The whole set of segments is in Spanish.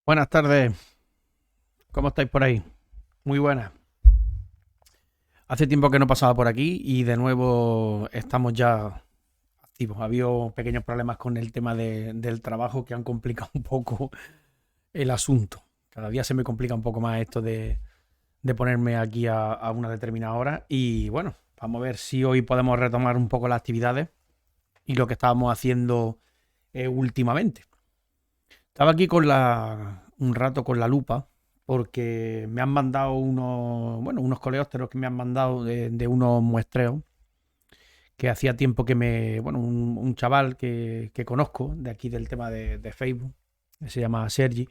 Buenas tardes, ¿cómo estáis por ahí? Muy buenas. Hace tiempo que no pasaba por aquí y de nuevo estamos ya activos. Ha habido pequeños problemas con el tema del trabajo que han complicado un poco el asunto. Cada día se me complica un poco más esto de ponerme aquí a una determinada hora y bueno, vamos a ver si hoy podemos retomar un poco las actividades y lo que estábamos haciendo últimamente. Estaba aquí un rato con la lupa porque me han mandado unos coleópteros que me han mandado de unos muestreos que hacía tiempo un chaval que conozco de aquí del tema de Facebook, que se llama Sergi,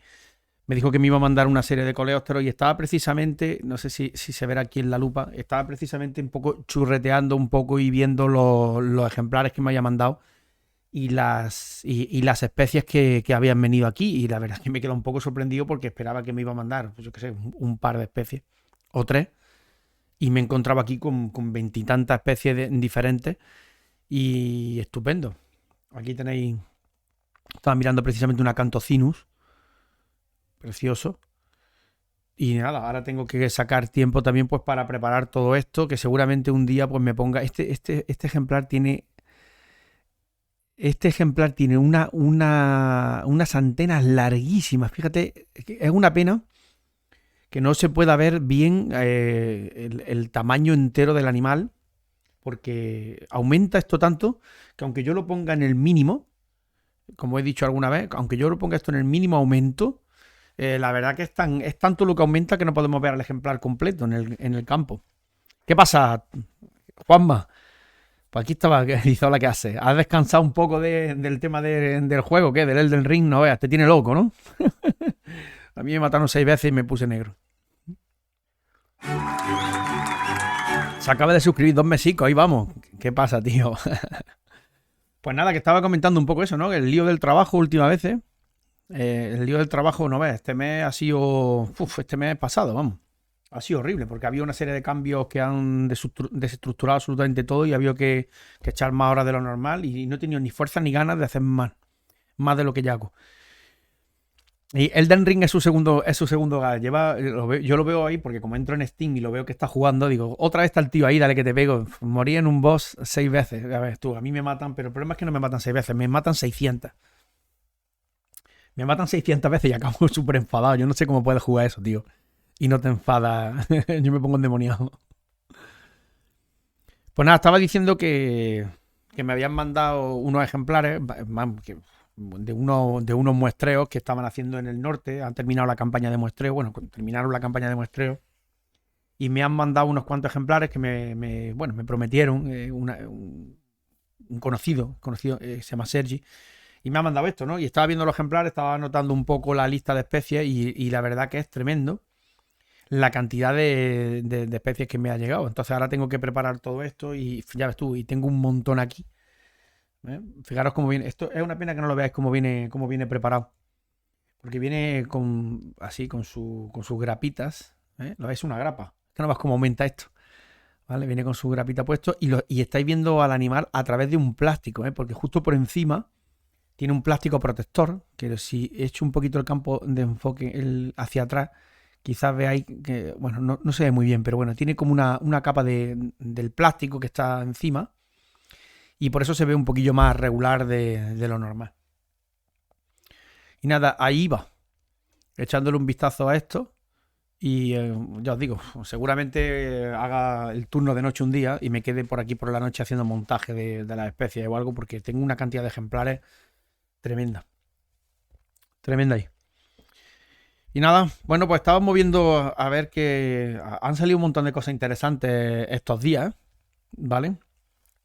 me dijo que me iba a mandar una serie de coleópteros y estaba precisamente, no sé si se verá aquí en la lupa, estaba precisamente un poco churreteando un poco y viendo los ejemplares que me había mandado y las especies que habían venido aquí. Y la verdad es que me quedé un poco sorprendido porque esperaba que me iba a mandar, pues yo qué sé, un par de especies o tres. Y me encontraba aquí con veintitantas especies diferentes y estupendo. Aquí tenéis, estaba mirando precisamente un Acanthocinus, precioso. Y nada, ahora tengo que sacar tiempo también pues para preparar todo esto, que seguramente un día pues me ponga, este ejemplar tiene unas antenas larguísimas. Fíjate, es una pena que no se pueda ver bien el tamaño entero del animal, porque aumenta esto tanto que aunque yo lo ponga en el mínimo, como he dicho alguna vez, aunque yo lo ponga esto en el mínimo aumento, la verdad que es tanto lo que aumenta que no podemos ver al ejemplar completo en el campo. ¿Qué pasa, Juanma? Pues aquí estaba, hizo la que hace. ¿Has descansado un poco del tema del juego? ¿Qué? Del Elden Ring, no veas, te tiene loco, ¿no? A mí me mataron 6 veces y me puse negro. Se acaba de suscribir 2 mesicos, ahí vamos. ¿Qué pasa, tío? Pues nada, que estaba comentando un poco eso, ¿no? El lío del trabajo última vez, ¿eh? El lío del trabajo, no ves, este mes ha sido... este mes pasado, vamos. Ha sido horrible porque había una serie de cambios que han desestructurado absolutamente todo y había que echar más horas de lo normal y no he tenido ni fuerza ni ganas de hacer más de lo que ya hago. Y Elden Ring es su segundo gal. Yo lo veo ahí porque como entro en Steam y lo veo que está jugando, digo, otra vez está el tío ahí, dale que te pego. Morí en un boss 6 veces. A ver, tú, a mí me matan, pero el problema es que no me matan 6 veces, me matan 600. Me matan 600 veces y acabo súper enfadado. Yo no sé cómo puedes jugar eso, tío. Y no te enfadas. Yo me pongo endemoniado. Pues nada, estaba diciendo que me habían mandado unos ejemplares de unos muestreos que estaban haciendo en el norte. Han terminado la campaña de muestreo. Bueno, terminaron la campaña de muestreo. Y me han mandado unos cuantos ejemplares que me prometieron un conocido se llama Sergi. Y me ha mandado esto, ¿no? Y estaba viendo los ejemplares, estaba anotando un poco la lista de especies y la verdad que es tremendo la cantidad de especies que me ha llegado. Entonces ahora tengo que preparar todo esto y ya ves tú, y tengo un montón aquí. ¿Eh? Fijaros cómo viene. Esto es una pena que no lo veáis cómo viene preparado. Porque viene así, con sus grapitas. ¿Eh? ¿Lo veis? Una grapa. Es que no ves cómo aumenta esto. ¿Vale? Viene con su grapita puesto y estáis viendo al animal a través de un plástico, ¿eh? Porque justo por encima tiene un plástico protector, que si echo un poquito el campo de enfoque hacia atrás, quizás veáis que, bueno, no se ve muy bien, pero bueno, tiene como una capa del plástico que está encima y por eso se ve un poquillo más regular de lo normal. Y nada, ahí va, echándole un vistazo a esto y ya os digo, seguramente haga el turno de noche un día y me quede por aquí por la noche haciendo montaje de las especies o algo porque tengo una cantidad de ejemplares tremenda, tremenda ahí. Y nada, bueno, pues estábamos viendo a ver que han salido un montón de cosas interesantes estos días, ¿vale?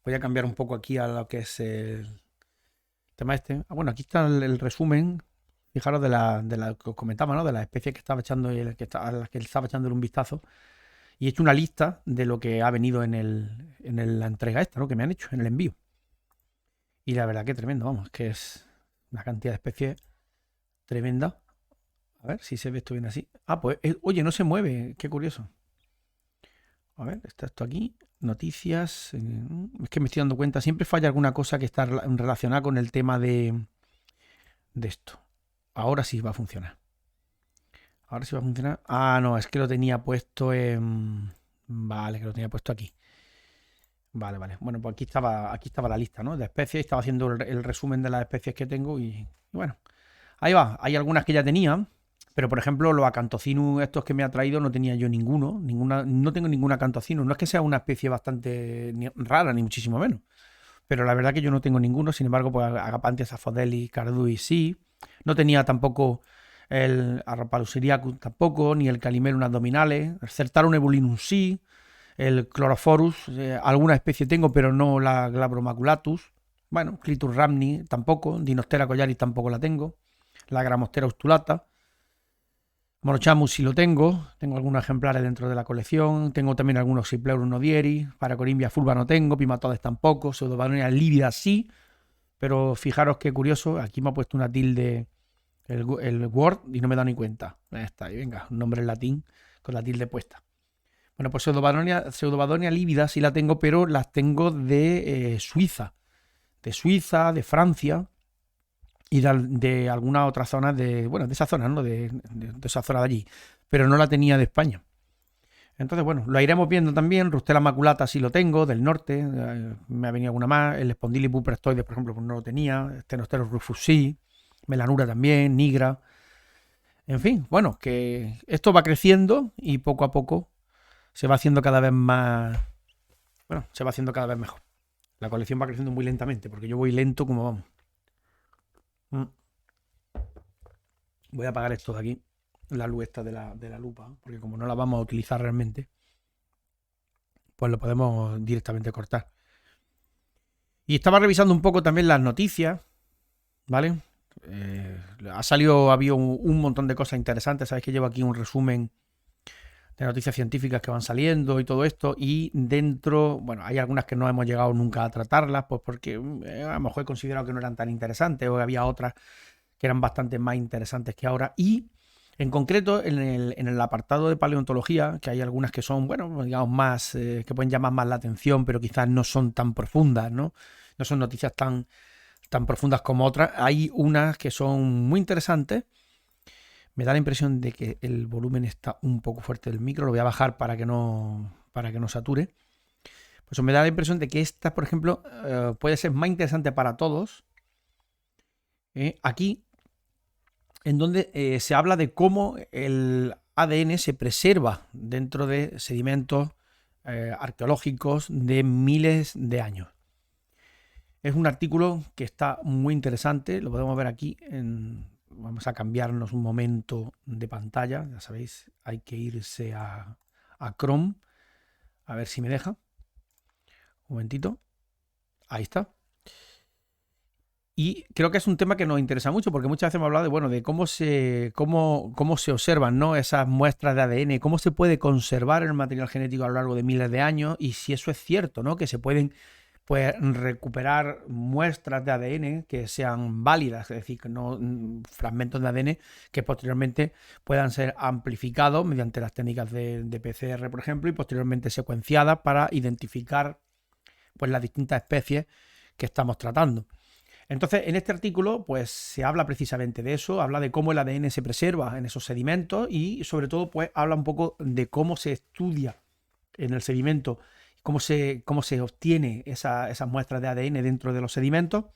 Voy a cambiar un poco aquí a lo que es el tema este. Bueno, aquí está el resumen, fijaros, de la que os comentaba, ¿no? De las especies que estaba echando y a las que estaba echándole un vistazo. Y he hecho una lista de lo que ha venido la entrega esta, ¿no? Que me han hecho, en el envío. Y la verdad que tremendo, vamos, que es una cantidad de especies tremenda. A ver si se ve esto bien así. Ah, pues, oye, no se mueve, qué curioso. A ver, está esto aquí. Noticias. Es que me estoy dando cuenta. Siempre falla alguna cosa que está relacionada con el tema de esto. Ahora sí va a funcionar. Ahora sí va a funcionar. Ah, no, es que lo tenía puesto en... Vale, que lo tenía puesto aquí. Vale, vale. Bueno, pues aquí estaba la lista, ¿no? De especies. Estaba haciendo el resumen de las especies que tengo y bueno. Ahí va. Hay algunas que ya tenía, pero por ejemplo, los Acanthocinus estos que me ha traído no tenía yo ninguna, no tengo ningún Acanthocinus. No es que sea una especie bastante rara, ni muchísimo menos. Pero la verdad que yo no tengo ninguno. Sin embargo, pues Agapanthus aphrodeli, Carduis sí. No tenía tampoco el Arrapalus tampoco, ni el Calimelum abdominales. El Certarum ebulinum sí. El Chlorophorus, alguna especie tengo, pero no la Glabromaculatus. Bueno, Clitus rhamni tampoco. Dinostera collaris tampoco la tengo. La Gramostera ustulata. Morochamus sí lo tengo. Tengo algunos ejemplares dentro de la colección. Tengo también algunos Cypleurum nodieri. Paracorimbia fulva no tengo. Pimatodes tampoco. Pseudobalonia lívida sí. Pero fijaros qué curioso. Aquí me ha puesto una tilde el Word y no me da ni cuenta. Ahí está. Y venga, un nombre en latín con la tilde puesta. Bueno, pues Pseudobadonia lívida sí la tengo, pero las tengo de Suiza. De Suiza, de Francia y de algunas otras zonas de, bueno, de esa zona, ¿no? De esa zona de allí. Pero no la tenía de España. Entonces, bueno, lo iremos viendo también. Rustela maculata sí lo tengo, del norte. Me ha venido alguna más. El Spondylus buprestoides, por ejemplo, pues no lo tenía. Stenosteros rufus sí. Melanura también, Nigra. En fin, bueno, que esto va creciendo y poco a poco se va haciendo cada vez más... Bueno, se va haciendo cada vez mejor. La colección va creciendo muy lentamente, porque yo voy lento como vamos. Voy a apagar esto de aquí, la luz esta de la lupa, porque como no la vamos a utilizar realmente, pues lo podemos directamente cortar. Y estaba revisando un poco también las noticias, ¿vale? Había un montón de cosas interesantes. Sabéis que llevo aquí un resumen de noticias científicas que van saliendo y todo esto, y dentro, bueno, hay algunas que no hemos llegado nunca a tratarlas, pues porque a lo mejor he considerado que no eran tan interesantes, o había otras que eran bastante más interesantes que ahora, y en concreto en el apartado de paleontología, que hay algunas que son, bueno, digamos más, que pueden llamar más la atención, pero quizás no son tan profundas, ¿no? No son noticias tan profundas como otras. Hay unas que son muy interesantes. Me da la impresión de que el volumen está un poco fuerte del micro. Lo voy a bajar para que no sature. Pues me da la impresión de que esta, por ejemplo, puede ser más interesante para todos. Aquí, en donde se habla de cómo el ADN se preserva dentro de sedimentos arqueológicos de miles de años. Es un artículo que está muy interesante. Lo podemos ver aquí vamos a cambiarnos un momento de pantalla. Ya sabéis, hay que irse a Chrome. A ver si me deja. Un momentito. Ahí está. Y creo que es un tema que nos interesa mucho, porque muchas veces hemos hablado de, bueno, de cómo se observan, ¿no?, esas muestras de ADN, cómo se puede conservar el material genético a lo largo de miles de años, y si eso es cierto, ¿no?, que se pueden, pues, recuperar muestras de ADN que sean válidas, es decir, que no fragmentos de ADN que posteriormente puedan ser amplificados mediante las técnicas de PCR, por ejemplo, y posteriormente secuenciadas para identificar, pues, las distintas especies que estamos tratando. Entonces, en este artículo, pues se habla precisamente de eso, habla de cómo el ADN se preserva en esos sedimentos y, sobre todo, pues habla un poco de cómo se estudia en el sedimento, cómo se obtiene esas muestras de ADN dentro de los sedimentos,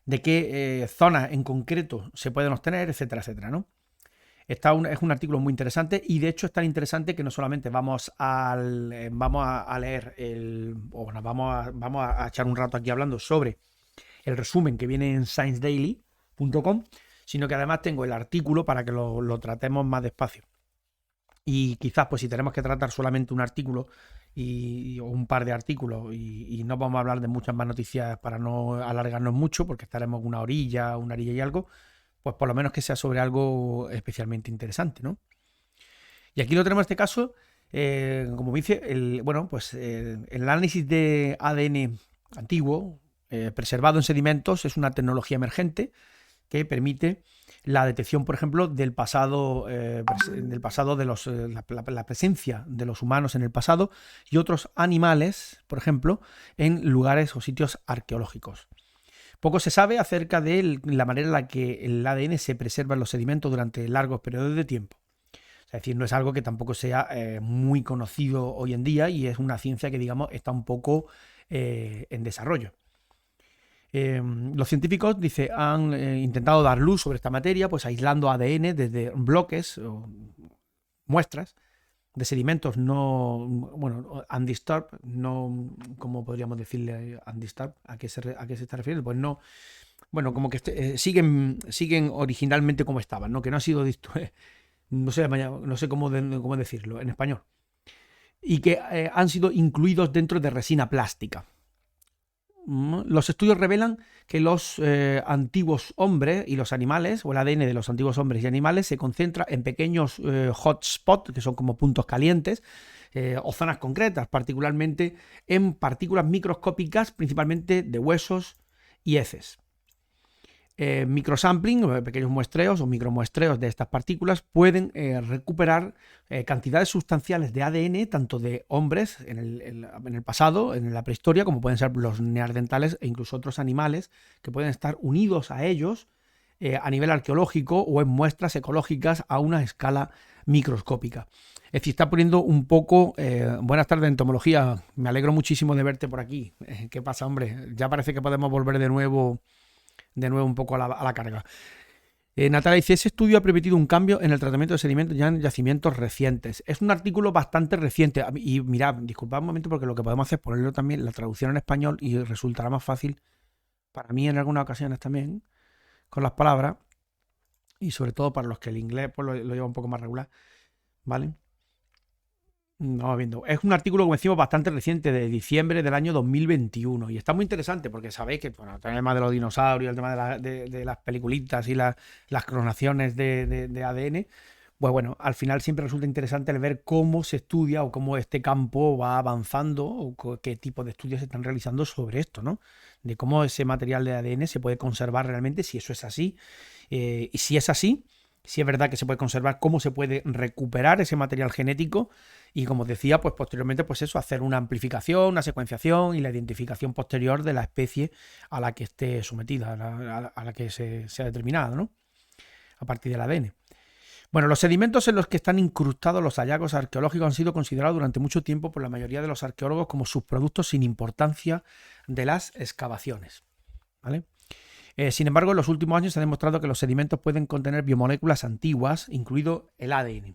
de qué zonas en concreto se pueden obtener, etcétera, etcétera, ¿no? Es un artículo muy interesante, y de hecho es tan interesante que no solamente vamos a leer vamos a echar un rato aquí hablando sobre el resumen que viene en sciencedaily.com, sino que además tengo el artículo para que lo tratemos más despacio. Y quizás, pues si tenemos que tratar solamente un artículo o un par de artículos y no vamos a hablar de muchas más noticias para no alargarnos mucho, porque estaremos una orilla y algo, pues por lo menos que sea sobre algo especialmente interesante, ¿no? Y aquí lo tenemos en este caso, como dice, el análisis de ADN antiguo, preservado en sedimentos, es una tecnología emergente que permite la detección, por ejemplo, del pasado, la presencia de los humanos en el pasado y otros animales, por ejemplo, en lugares o sitios arqueológicos. Poco se sabe acerca de la manera en la que el ADN se preserva en los sedimentos durante largos periodos de tiempo. Es decir, no es algo que tampoco sea muy conocido hoy en día y es una ciencia que, digamos, está un poco en desarrollo. Los científicos, dice, han intentado dar luz sobre esta materia, pues aislando ADN desde bloques o muestras de sedimentos no, bueno, undisturbed, no, ¿cómo podríamos decirle undisturbed? ¿A qué se está refiriendo? Pues no, bueno, como que siguen originalmente como estaban, ¿no? Que no ha sido, no sé cómo decirlo en español, y que han sido incluidos dentro de resina plástica. Los estudios revelan que los antiguos hombres y los animales, o el ADN de los antiguos hombres y animales, se concentra en pequeños hotspots, que son como puntos calientes, o zonas concretas, particularmente en partículas microscópicas, principalmente de huesos y heces. Microsampling, pequeños muestreos o micromuestreos de estas partículas pueden recuperar cantidades sustanciales de ADN, tanto de hombres en el pasado, en la prehistoria, como pueden ser los neandertales e incluso otros animales que pueden estar unidos a ellos a nivel arqueológico o en muestras ecológicas a una escala microscópica. Es decir, está poniendo un poco... buenas tardes, entomología. Me alegro muchísimo de verte por aquí. ¿Qué pasa, hombre? Ya parece que podemos volver de nuevo un poco a la carga. Natalia dice, ese estudio ha permitido un cambio en el tratamiento de sedimentos ya en yacimientos recientes. Es un artículo bastante reciente. Y mirad, disculpad un momento porque lo que podemos hacer es ponerlo también la traducción en español y resultará más fácil para mí en algunas ocasiones también con las palabras y sobre todo para los que el inglés pues, lo lleva un poco más regular. ¿Vale? Vamos viendo. Es un artículo, como decimos, bastante reciente, de diciembre del año 2021. Y está muy interesante porque sabéis que, bueno, el tema de los dinosaurios, el tema de las peliculitas y las clonaciones de ADN, pues bueno, al final siempre resulta interesante el ver cómo se estudia o cómo este campo va avanzando o qué tipo de estudios se están realizando sobre esto, ¿no? De cómo ese material de ADN se puede conservar realmente, si eso es así. Y si es así, si es verdad que se puede conservar, cómo se puede recuperar ese material genético y, como decía, pues posteriormente, pues eso, hacer una amplificación, una secuenciación y la identificación posterior de la especie a la que esté sometida, a la que se ha determinado, ¿no? A partir del ADN. Bueno, los sedimentos en los que están incrustados los hallazgos arqueológicos han sido considerados durante mucho tiempo por la mayoría de los arqueólogos como subproductos sin importancia de las excavaciones, ¿vale? Sin embargo, en los últimos años se ha demostrado que los sedimentos pueden contener biomoléculas antiguas, incluido el ADN.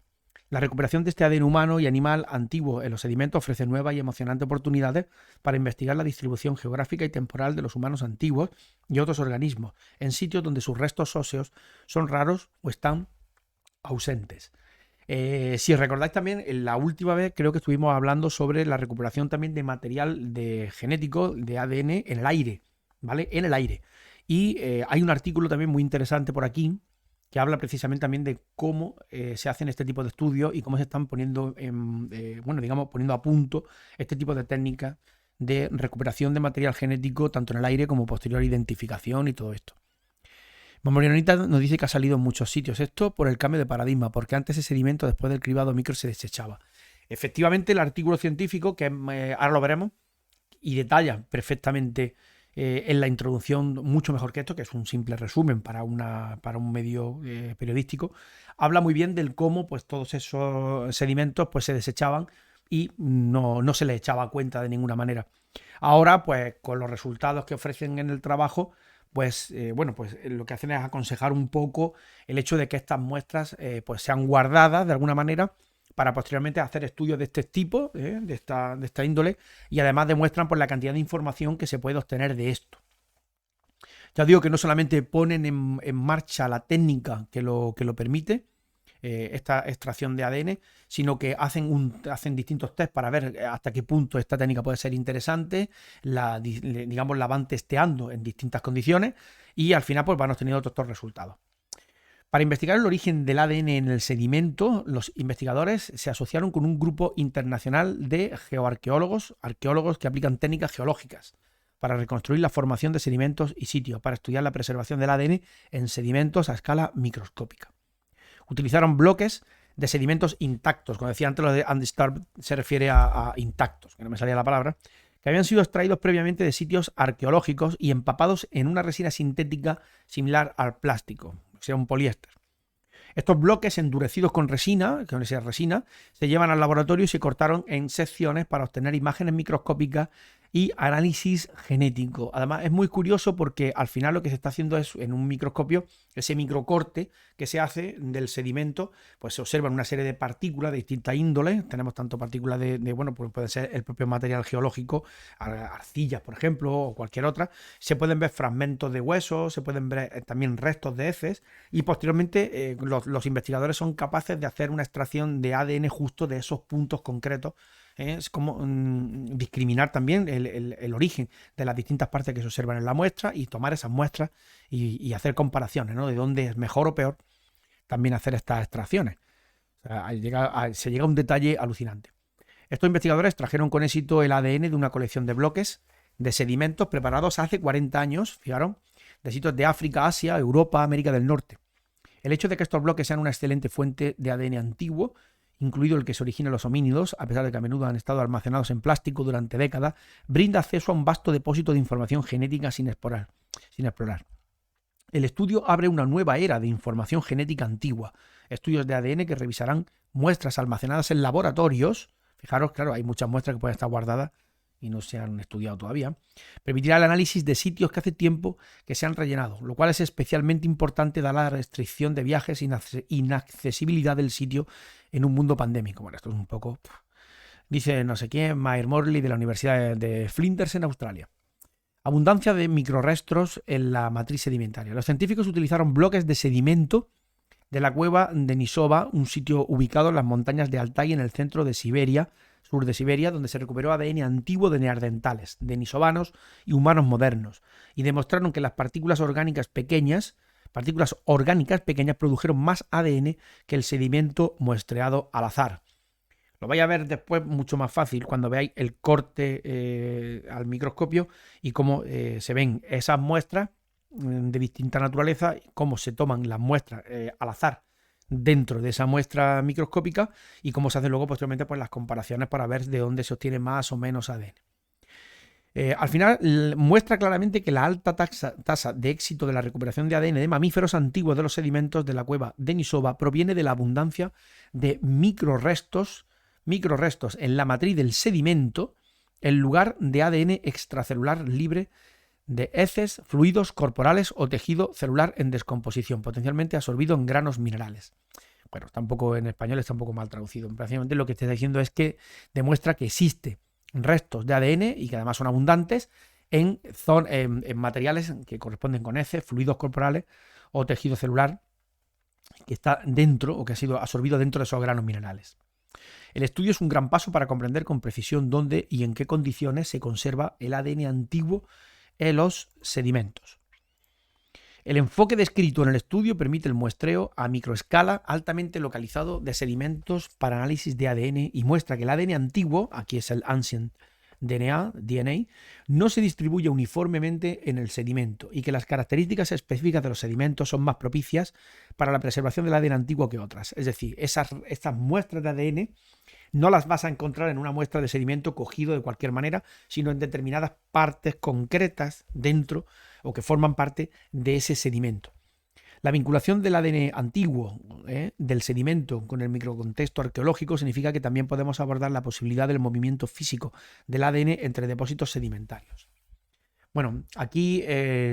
La recuperación de este ADN humano y animal antiguo en los sedimentos ofrece nuevas y emocionantes oportunidades para investigar la distribución geográfica y temporal de los humanos antiguos y otros organismos, en sitios donde sus restos óseos son raros o están ausentes. Si os recordáis también, en la última vez creo que estuvimos hablando sobre la recuperación también de material genético de ADN en el aire, ¿vale? En el aire. Y hay un artículo también muy interesante por aquí que habla precisamente también de cómo se hacen este tipo de estudios y cómo se están poniendo, poniendo a punto este tipo de técnicas de recuperación de material genético tanto en el aire como posterior identificación y todo esto. Mamorianita nos dice que ha salido en muchos sitios. Esto por el cambio de paradigma, porque antes ese sedimento después del cribado micro se desechaba. Efectivamente, el artículo científico, que ahora lo veremos, y detalla perfectamente en la introducción, mucho mejor que esto, que es un simple resumen para un medio periodístico, habla muy bien del cómo pues, todos esos sedimentos pues, se desechaban y no se les echaba cuenta de ninguna manera. Ahora, pues con los resultados que ofrecen en el trabajo, pues lo que hacen es aconsejar un poco el hecho de que estas muestras pues sean guardadas de alguna manera para posteriormente hacer estudios de este tipo, de esta índole, y además demuestran por la cantidad de información que se puede obtener de esto. Ya os digo que no solamente ponen en marcha la técnica que lo permite, esta extracción de ADN, sino que hacen distintos test para ver hasta qué punto esta técnica puede ser interesante, la van testeando en distintas condiciones y al final pues van obteniendo otros resultados. Para investigar el origen del ADN en el sedimento, los investigadores se asociaron con un grupo internacional de geoarqueólogos, arqueólogos que aplican técnicas geológicas para reconstruir la formación de sedimentos y sitios, para estudiar la preservación del ADN en sedimentos a escala microscópica. Utilizaron bloques de sedimentos intactos, como decía antes, lo de undisturbed se refiere a intactos, que no me salía la palabra, que habían sido extraídos previamente de sitios arqueológicos y empapados en una resina sintética similar al plástico, o sea, un poliéster. Estos bloques endurecidos con esa resina, se llevan al laboratorio y se cortaron en secciones para obtener imágenes microscópicas y análisis genético. Además, es muy curioso porque al final lo que se está haciendo es, en un microscopio, ese microcorte que se hace del sedimento, pues se observan una serie de partículas de distintas índoles. Tenemos tanto partículas bueno, pues puede ser el propio material geológico, arcillas, por ejemplo, o cualquier otra. Se pueden ver fragmentos de huesos, se pueden ver también restos de heces, y posteriormente los investigadores son capaces de hacer una extracción de ADN justo de esos puntos concretos. Es como discriminar también el origen de las distintas partes que se observan en la muestra y tomar esas muestras y hacer comparaciones, ¿no? De dónde es mejor o peor también hacer estas extracciones. O sea, se llega a un detalle alucinante. Estos investigadores trajeron con éxito el ADN de una colección de bloques de sedimentos preparados hace 40 años, fijaron, de sitios de África, Asia, Europa, América del Norte. El hecho de que estos bloques sean una excelente fuente de ADN antiguo, incluido el que se origina en los homínidos, a pesar de que a menudo han estado almacenados en plástico durante décadas, brinda acceso a un vasto depósito de información genética sin explorar. El estudio abre una nueva era de información genética antigua, estudios de ADN que revisarán muestras almacenadas en laboratorios. Fijaros, claro, hay muchas muestras que pueden estar guardadas y no se han estudiado todavía. Permitirá el análisis de sitios que hace tiempo que se han rellenado, lo cual es especialmente importante dada la restricción de viajes e inaccesibilidad del sitio en un mundo pandémico. Bueno, esto es un poco... Dice no sé quién, Mayer Morley de la Universidad de Flinders en Australia. Abundancia de microrestos en la matriz sedimentaria. Los científicos utilizaron bloques de sedimento de la cueva de Denisova, un sitio ubicado en las montañas de Altai en el centro de Siberia, sur de Siberia, donde se recuperó ADN antiguo de neandertales, denisovanos y humanos modernos, y demostraron que las partículas orgánicas pequeñas produjeron más ADN que el sedimento muestreado al azar. Lo vais a ver después mucho más fácil cuando veáis el corte al microscopio y cómo se ven esas muestras de distinta naturaleza, cómo se toman las muestras al azar dentro de esa muestra microscópica y cómo se hacen luego posteriormente pues, las comparaciones para ver de dónde se obtiene más o menos ADN. Al final muestra claramente que la alta tasa de éxito de la recuperación de ADN de mamíferos antiguos de los sedimentos de la cueva Denisova proviene de la abundancia de microrestos en la matriz del sedimento en lugar de ADN extracelular libre de heces, fluidos corporales o tejido celular en descomposición, potencialmente absorbido en granos minerales. Bueno, tampoco en español está un poco mal traducido. Prácticamente lo que está diciendo es que demuestra que existe restos de ADN y que además son abundantes en materiales que corresponden con heces, fluidos corporales o tejido celular que está dentro o que ha sido absorbido dentro de esos granos minerales. El estudio es un gran paso para comprender con precisión dónde y en qué condiciones se conserva el ADN antiguo en los sedimentos. El enfoque descrito en el estudio permite el muestreo a microescala altamente localizado de sedimentos para análisis de ADN y muestra que el ADN antiguo, aquí es el Ancient DNA, no se distribuye uniformemente en el sedimento y que las características específicas de los sedimentos son más propicias para la preservación del ADN antiguo que otras. Es decir, estas muestras de ADN no las vas a encontrar en una muestra de sedimento cogido de cualquier manera, sino en determinadas partes concretas dentro o que forman parte de ese sedimento. La vinculación del ADN antiguo del sedimento con el microcontexto arqueológico significa que también podemos abordar la posibilidad del movimiento físico del ADN entre depósitos sedimentarios. Bueno, aquí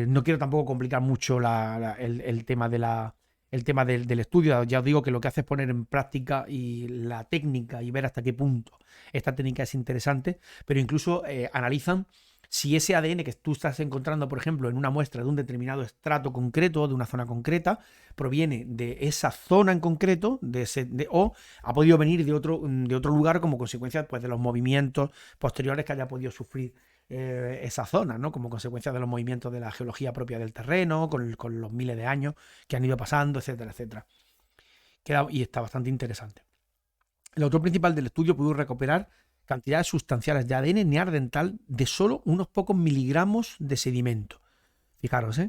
no quiero tampoco complicar mucho el tema del estudio. Ya os digo que lo que hace es poner en práctica y la técnica y ver hasta qué punto esta técnica es interesante, pero incluso analizan si ese ADN que tú estás encontrando, por ejemplo, en una muestra de un determinado estrato concreto, de una zona concreta, proviene de esa zona en concreto, o ha podido venir de otro lugar como consecuencia pues, de los movimientos posteriores que haya podido sufrir esa zona, ¿no? Como consecuencia de los movimientos de la geología propia del terreno, con los miles de años que han ido pasando, etcétera, etcétera. Y está bastante interesante. El autor principal del estudio pudo recuperar cantidades sustanciales de ADN neandertal de solo unos pocos miligramos de sedimento. Fijaros,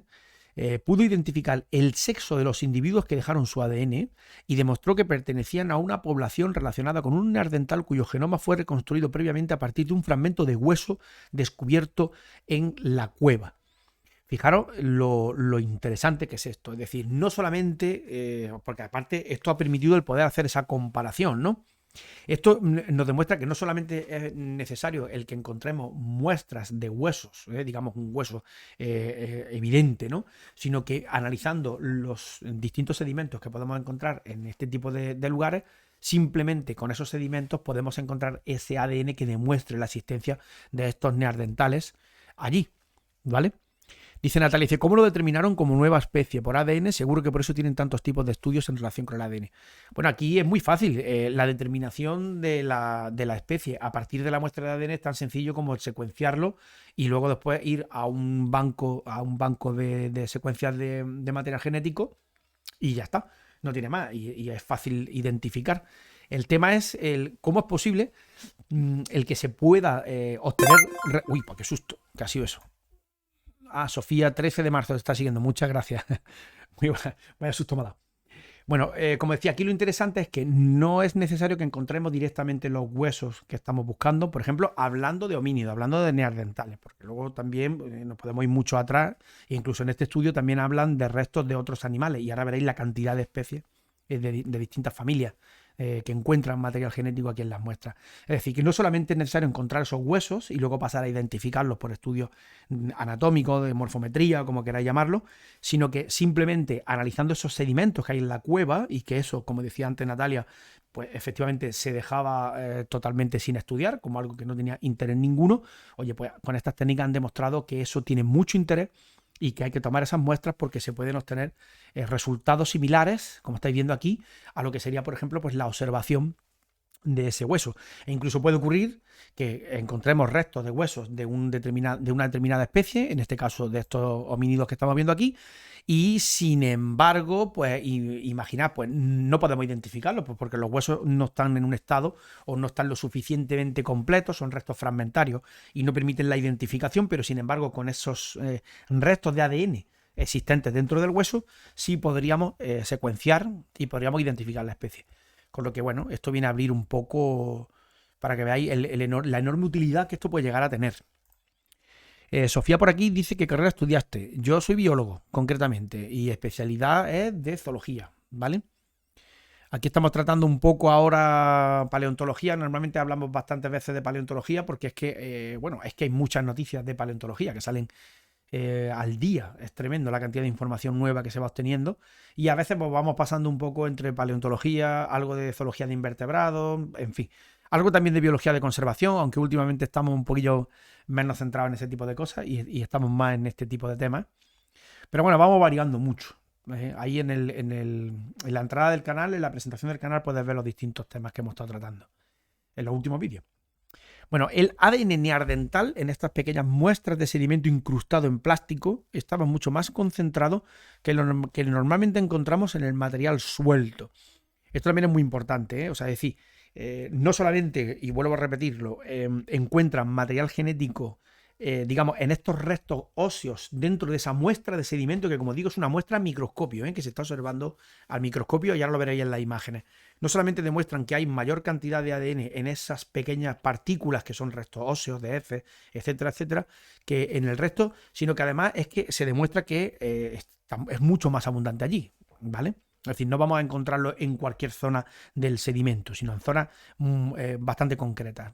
pudo identificar el sexo de los individuos que dejaron su ADN y demostró que pertenecían a una población relacionada con un neandertal cuyo genoma fue reconstruido previamente a partir de un fragmento de hueso descubierto en la cueva. Fijaros lo interesante que es esto. Es decir, no solamente, porque aparte esto ha permitido el poder hacer esa comparación, ¿no? Esto nos demuestra que no solamente es necesario el que encontremos muestras de huesos, digamos un hueso evidente, ¿no? Sino que analizando los distintos sedimentos que podemos encontrar en este tipo de lugares, simplemente con esos sedimentos podemos encontrar ese ADN que demuestre la existencia de estos neandertales allí, ¿vale? Dice Natalia, dice, ¿cómo lo determinaron como nueva especie? ¿Por ADN? Seguro que por eso tienen tantos tipos de estudios en relación con el ADN. Bueno, aquí es muy fácil. La determinación de la especie a partir de la muestra de ADN es tan sencillo como el secuenciarlo y luego después ir a un banco de secuencias de material genético y ya está. No tiene más y es fácil identificar. El tema es cómo es posible el que se pueda obtener... Uy, pues qué susto, ¿qué ha sido eso? Ah, Sofía, 13 de marzo, te está siguiendo. Muchas gracias. Muy buena. Vaya susto me ha dado. Bueno, como decía, aquí lo interesante es que no es necesario que encontremos directamente los huesos que estamos buscando, por ejemplo, hablando de homínidos, hablando de neandertales, porque luego también nos podemos ir mucho atrás, e incluso en este estudio también hablan de restos de otros animales, y ahora veréis la cantidad de especies de distintas familias que encuentran material genético aquí en las muestras. Es decir, que no solamente es necesario encontrar esos huesos y luego pasar a identificarlos por estudios anatómicos, de morfometría, como queráis llamarlo, sino que simplemente analizando esos sedimentos que hay en la cueva y que eso, como decía antes Natalia, pues efectivamente se dejaba totalmente sin estudiar, como algo que no tenía interés ninguno. Oye, pues con estas técnicas han demostrado que eso tiene mucho interés y que hay que tomar esas muestras porque se pueden obtener resultados similares, como estáis viendo aquí, a lo que sería, por ejemplo, pues la observación de ese hueso. E incluso puede ocurrir que encontremos restos de huesos de una determinada especie, en este caso de estos homínidos que estamos viendo aquí, y sin embargo, pues imaginad, pues no podemos identificarlos, pues porque los huesos no están en un estado o no están lo suficientemente completos, son restos fragmentarios y no permiten la identificación, pero sin embargo con esos restos de ADN existentes dentro del hueso sí podríamos secuenciar y podríamos identificar la especie. Con lo que, bueno, esto viene a abrir un poco para que veáis la enorme utilidad que esto puede llegar a tener. Sofía por aquí dice que carrera estudiaste. Yo soy biólogo, concretamente, y especialidad es de zoología, ¿vale? Aquí estamos tratando un poco ahora paleontología. Normalmente hablamos bastantes veces de paleontología porque es que, bueno, es que hay muchas noticias de paleontología que salen al día. Es tremendo la cantidad de información nueva que se va obteniendo y a veces pues, vamos pasando un poco entre paleontología, algo de zoología de invertebrados, en fin. Algo también de biología de conservación, aunque últimamente estamos un poquillo menos centrados en ese tipo de cosas y estamos más en este tipo de temas. Pero bueno, vamos variando mucho. Ahí en la entrada del canal, en la presentación del canal, puedes ver los distintos temas que hemos estado tratando en los últimos vídeos. Bueno, el ADN neandertal en estas pequeñas muestras de sedimento incrustado en plástico estaba mucho más concentrado que lo que normalmente encontramos en el material suelto. Esto también es muy importante, ¿eh? O sea, es decir, no solamente, y vuelvo a repetirlo, encuentran material genético, digamos, en estos restos óseos dentro de esa muestra de sedimento, que como digo es una muestra a microscopio, que se está observando al microscopio y ahora lo veréis en las imágenes. No solamente demuestran que hay mayor cantidad de ADN en esas pequeñas partículas que son restos óseos, de heces, etcétera, etcétera, que en el resto, sino que además es que se demuestra que es mucho más abundante allí, ¿vale? Es decir, no vamos a encontrarlo en cualquier zona del sedimento, sino en zonas bastante concretas.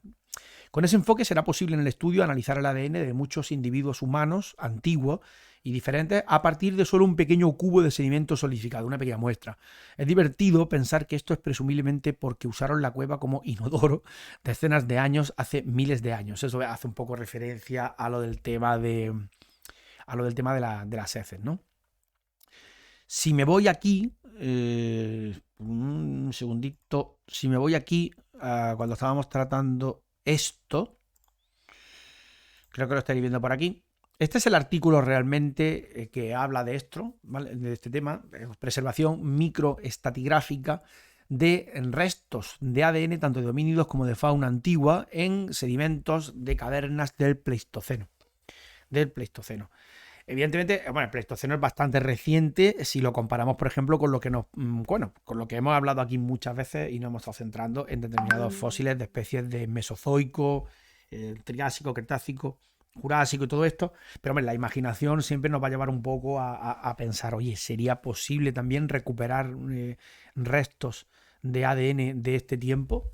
Con ese enfoque será posible en el estudio analizar el ADN de muchos individuos humanos antiguos y diferentes a partir de solo un pequeño cubo de sedimento solidificado, una pequeña muestra. Es divertido pensar que esto es presumiblemente porque usaron la cueva como inodoro decenas de años, hace miles de años. Eso hace un poco referencia a lo del tema de las heces, ¿no? Si me voy aquí, un segundito, si me voy aquí, cuando estábamos tratando esto, creo que lo estáis viendo por aquí. Este es el artículo realmente que habla de esto, ¿vale? De este tema, preservación microestratigráfica de restos de ADN, tanto de homínidos como de fauna antigua, en sedimentos de cavernas del Pleistoceno. Evidentemente, bueno, el Pleistoceno es bastante reciente si lo comparamos, por ejemplo, con lo que con lo que hemos hablado aquí muchas veces y nos hemos estado centrando en determinados fósiles de especies de Mesozoico, Triásico, Cretácico, Jurásico y todo esto, pero hombre, la imaginación siempre nos va a llevar un poco a pensar, oye, ¿sería posible también recuperar restos de ADN de este tiempo?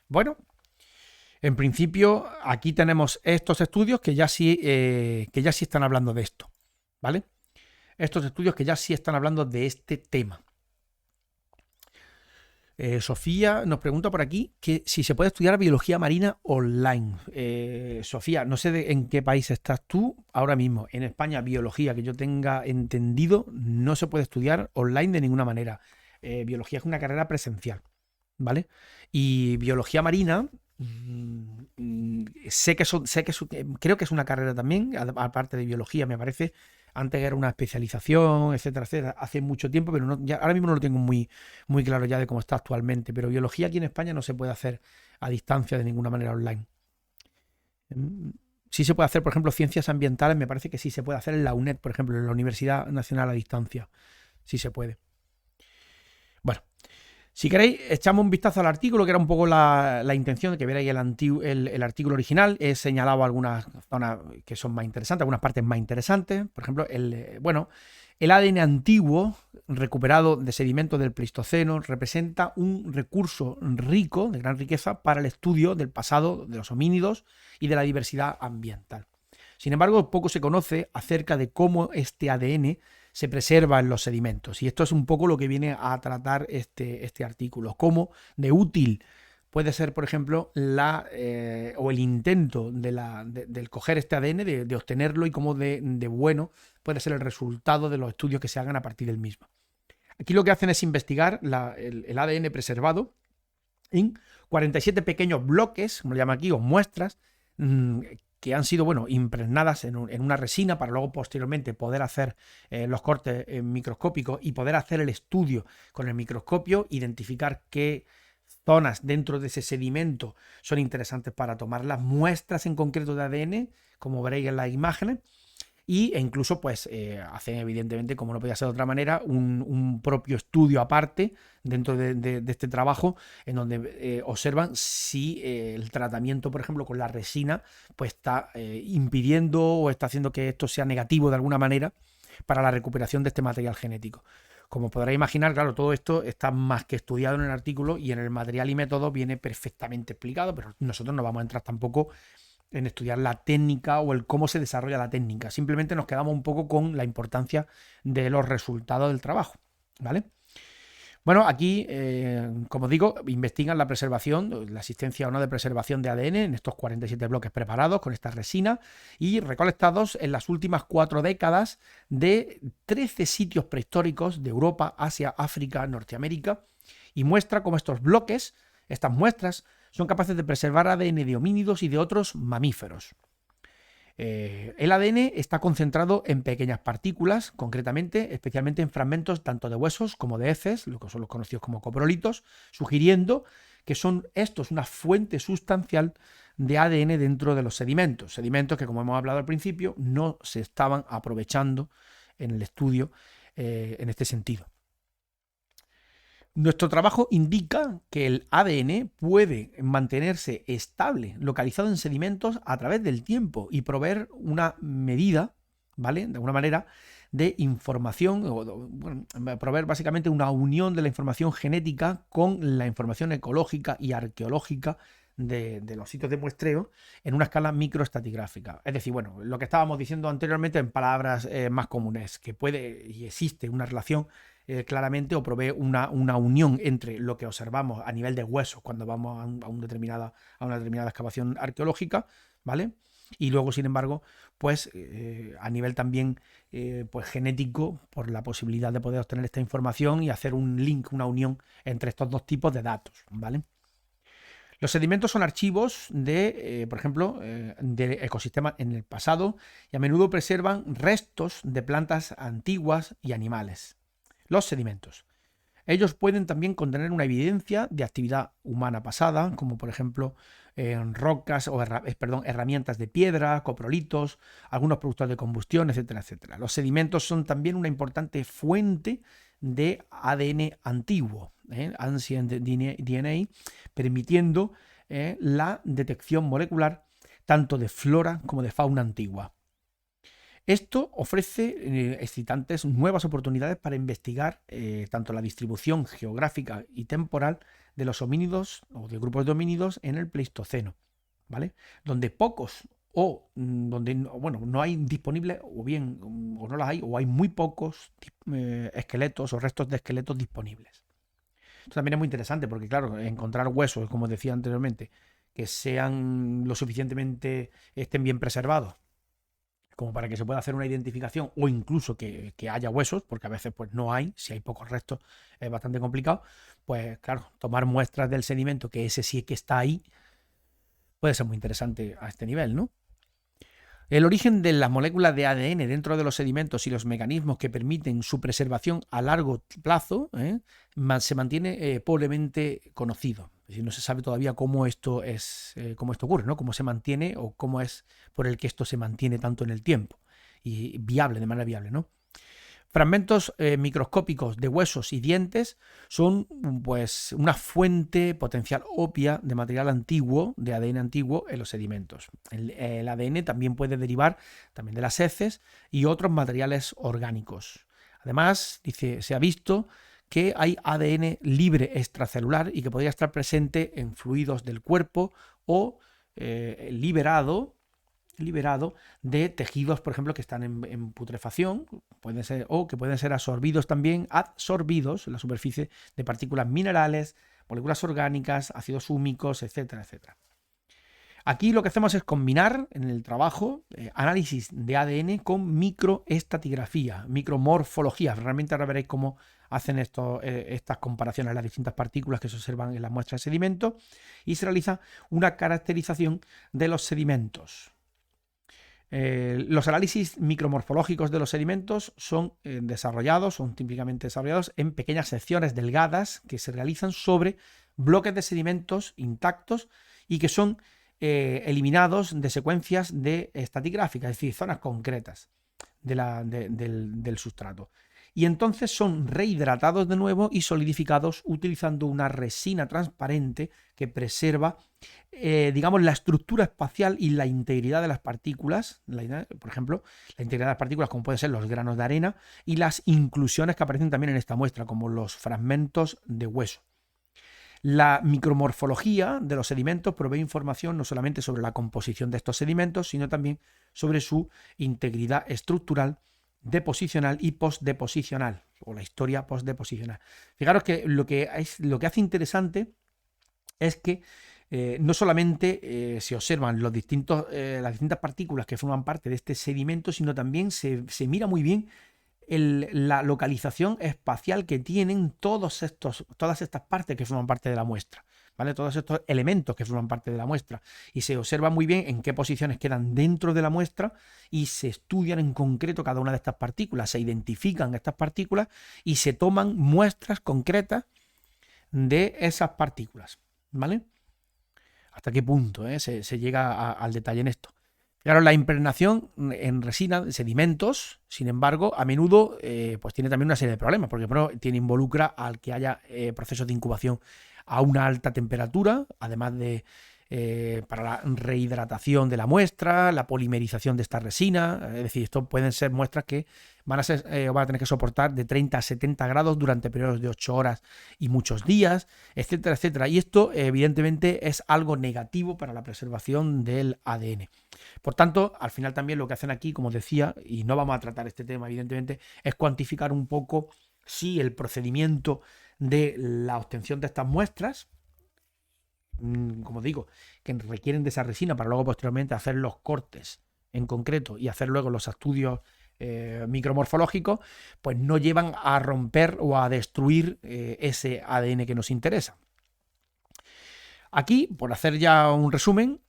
Bueno, en principio aquí tenemos estos estudios que ya sí están hablando de esto, ¿vale? Estos estudios que ya sí están hablando de este tema. Sofía nos pregunta por aquí que si se puede estudiar biología marina online. Sofía, no sé en qué país estás tú ahora mismo. En España, biología, que yo tenga entendido, no se puede estudiar online de ninguna manera. Biología es una carrera presencial, ¿vale? Y biología marina, creo que es una carrera también, aparte de biología, me parece. Antes era una especialización, etcétera, etcétera, hace mucho tiempo, pero ahora mismo no lo tengo muy claro ya de cómo está actualmente. Pero biología aquí en España no se puede hacer a distancia de ninguna manera online. Sí se puede hacer, por ejemplo, ciencias ambientales, me parece que sí se puede hacer en la UNED, por ejemplo, en la Universidad Nacional a Distancia. Sí se puede. Bueno, si queréis, echamos un vistazo al artículo, que era un poco la intención de que vierais el artículo original. He señalado algunas zonas que son más interesantes, algunas partes más interesantes. Por ejemplo, el ADN antiguo recuperado de sedimentos del Pleistoceno representa un recurso rico, de gran riqueza, para el estudio del pasado de los homínidos y de la diversidad ambiental. Sin embargo, poco se conoce acerca de cómo este ADN se preserva en los sedimentos. Y esto es un poco lo que viene a tratar este artículo. Cómo de útil puede ser, por ejemplo, o el intento del coger este ADN, de obtenerlo, y cómo de bueno puede ser el resultado de los estudios que se hagan a partir del mismo. Aquí lo que hacen es investigar el ADN preservado en 47 pequeños bloques, como lo llama aquí, o muestras, que han sido, impregnadas en una resina para luego posteriormente poder hacer los cortes microscópicos y poder hacer el estudio con el microscopio, identificar qué zonas dentro de ese sedimento son interesantes para tomar las muestras en concreto de ADN, como veréis en las imágenes. E incluso pues hacen, evidentemente, como no podía ser de otra manera, un propio estudio aparte dentro de este trabajo, en donde observan si el tratamiento, por ejemplo, con la resina pues está impidiendo o está haciendo que esto sea negativo de alguna manera para la recuperación de este material genético. Como podréis imaginar, claro, todo esto está más que estudiado en el artículo, y en el material y método viene perfectamente explicado, pero nosotros no vamos a entrar tampoco en estudiar la técnica o el cómo se desarrolla la técnica. Simplemente nos quedamos un poco con la importancia de los resultados del trabajo, ¿vale? Bueno, aquí, como digo, investigan la preservación, la existencia o no de preservación de ADN en estos 47 bloques preparados con esta resina y recolectados en las últimas 4 décadas de 13 sitios prehistóricos de Europa, Asia, África, Norteamérica, y muestra cómo estos bloques, estas muestras, son capaces de preservar ADN de homínidos y de otros mamíferos. El ADN está concentrado en pequeñas partículas, concretamente, especialmente en fragmentos tanto de huesos como de heces, lo que son los conocidos como coprolitos, sugiriendo que son estos una fuente sustancial de ADN dentro de los sedimentos. Sedimentos que, como hemos hablado al principio, no se estaban aprovechando en el estudio en este sentido. Nuestro trabajo indica que el ADN puede mantenerse estable, localizado en sedimentos a través del tiempo, y proveer una medida, ¿vale?, de alguna manera, de información, proveer básicamente una unión de la información genética con la información ecológica y arqueológica de los sitios de muestreo en una escala microestratigráfica. Es decir, lo que estábamos diciendo anteriormente en palabras más comunes, que puede y existe una relación claramente, o provee una unión entre lo que observamos a nivel de huesos cuando vamos a una determinada excavación arqueológica, ¿vale? Y luego, sin embargo, pues a nivel también pues genético, por la posibilidad de poder obtener esta información y hacer un link, una unión entre estos dos tipos de datos, ¿vale? Los sedimentos son archivos por ejemplo, de ecosistemas en el pasado, y a menudo preservan restos de plantas antiguas y animales. Los sedimentos. Ellos pueden también contener una evidencia de actividad humana pasada, como por ejemplo rocas o herramientas de piedra, coprolitos, algunos productos de combustión, etcétera, etcétera. Los sedimentos son también una importante fuente de ADN antiguo, Ancient DNA, permitiendo la detección molecular tanto de flora como de fauna antigua. Esto ofrece excitantes nuevas oportunidades para investigar tanto la distribución geográfica y temporal de los homínidos o de grupos de homínidos en el Pleistoceno, ¿vale? Donde pocos donde no hay disponibles o no las hay o hay muy pocos esqueletos o restos de esqueletos disponibles. Esto también es muy interesante porque, claro, encontrar huesos, como decía anteriormente, que sean lo suficientemente, estén bien preservados como para que se pueda hacer una identificación o incluso que haya huesos, porque a veces pues no hay, si hay pocos restos es bastante complicado, pues claro, tomar muestras del sedimento, que ese sí que está ahí, puede ser muy interesante a este nivel, ¿no? El origen de las moléculas de ADN dentro de los sedimentos y los mecanismos que permiten su preservación a largo plazo se mantiene pobremente conocido. Es decir, no se sabe todavía cómo esto ocurre, ¿no? Cómo se mantiene o cómo es por el que esto se mantiene tanto en el tiempo y viable, de manera viable, ¿no? Fragmentos microscópicos de huesos y dientes son pues una fuente potencial obvia de material antiguo, de ADN antiguo en los sedimentos. El ADN también puede derivar también de las heces y otros materiales orgánicos. Además, se ha visto que hay ADN libre extracelular y que podría estar presente en fluidos del cuerpo o liberado de tejidos, por ejemplo, que están en putrefacción, pueden ser, o que pueden ser absorbidos en la superficie de partículas minerales, moléculas orgánicas, ácidos húmicos, etcétera, etcétera. Aquí lo que hacemos es combinar en el trabajo análisis de ADN con microestatigrafía, micromorfología. Realmente ahora veréis cómo hacen estas comparaciones, las distintas partículas que se observan en las muestras de sedimento, y se realiza una caracterización de los sedimentos. Los análisis micromorfológicos de los sedimentos son típicamente desarrollados en pequeñas secciones delgadas que se realizan sobre bloques de sedimentos intactos y que son eliminados de secuencias de estratigráficas, es decir, zonas concretas del sustrato. Y entonces son rehidratados de nuevo y solidificados utilizando una resina transparente que preserva, digamos, la estructura espacial y la integridad de las partículas, por ejemplo, la integridad de las partículas como pueden ser los granos de arena y las inclusiones que aparecen también en esta muestra, como los fragmentos de hueso. La micromorfología de los sedimentos provee información no solamente sobre la composición de estos sedimentos, sino también sobre su integridad estructural, deposicional y postdeposicional, o la historia postdeposicional. Fijaros que lo que hace interesante es que no solamente se observan las distintas partículas que forman parte de este sedimento, sino también se mira muy bien la localización espacial que tienen todas estas partes que forman parte de la muestra, ¿vale? Todos estos elementos que forman parte de la muestra, y se observa muy bien en qué posiciones quedan dentro de la muestra y se estudian en concreto cada una de estas partículas, se identifican estas partículas y se toman muestras concretas de esas partículas, ¿vale? ¿Hasta qué punto se llega al detalle en esto? Claro, la impregnación en resina de sedimentos, sin embargo, a menudo pues tiene también una serie de problemas, porque bueno, involucra al que haya procesos de incubación a una alta temperatura, además de para la rehidratación de la muestra, la polimerización de esta resina. Es decir, esto pueden ser muestras que van a tener que soportar de 30 a 70 grados durante periodos de 8 horas y muchos días, etcétera, etcétera. Y esto evidentemente es algo negativo para la preservación del ADN. Por tanto, al final también lo que hacen aquí, como decía, y no vamos a tratar este tema evidentemente, es cuantificar un poco si el procedimiento de la obtención de estas muestras, como digo, que requieren de esa resina para luego posteriormente hacer los cortes en concreto y hacer luego los estudios micromorfológicos, pues no llevan a romper o a destruir ese ADN que nos interesa. Aquí, por hacer ya un resumen,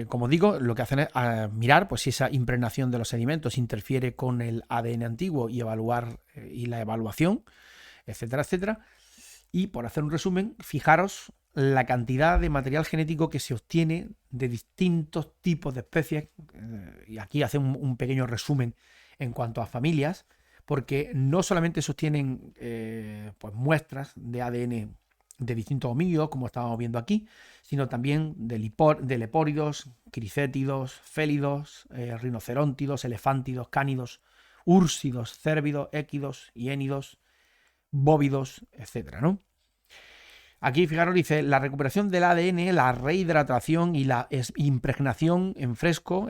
como digo, lo que hacen es mirar pues, si esa impregnación de los sedimentos interfiere con el ADN antiguo y evaluar y la evaluación, etcétera, etcétera. Y por hacer un resumen, fijaros la cantidad de material genético que se obtiene de distintos tipos de especies, y aquí hace un pequeño resumen en cuanto a familias, porque no solamente se obtienen pues muestras de ADN de distintos homínidos, como estábamos viendo aquí, sino también de lepóridos, cricétidos, félidos, rinoceróntidos, elefántidos, cánidos, úrsidos, cérvidos, équidos, hiénidos, bóvidos, etcétera, ¿no? Aquí, fijaros, dice la recuperación del ADN, la rehidratación y la impregnación en fresco,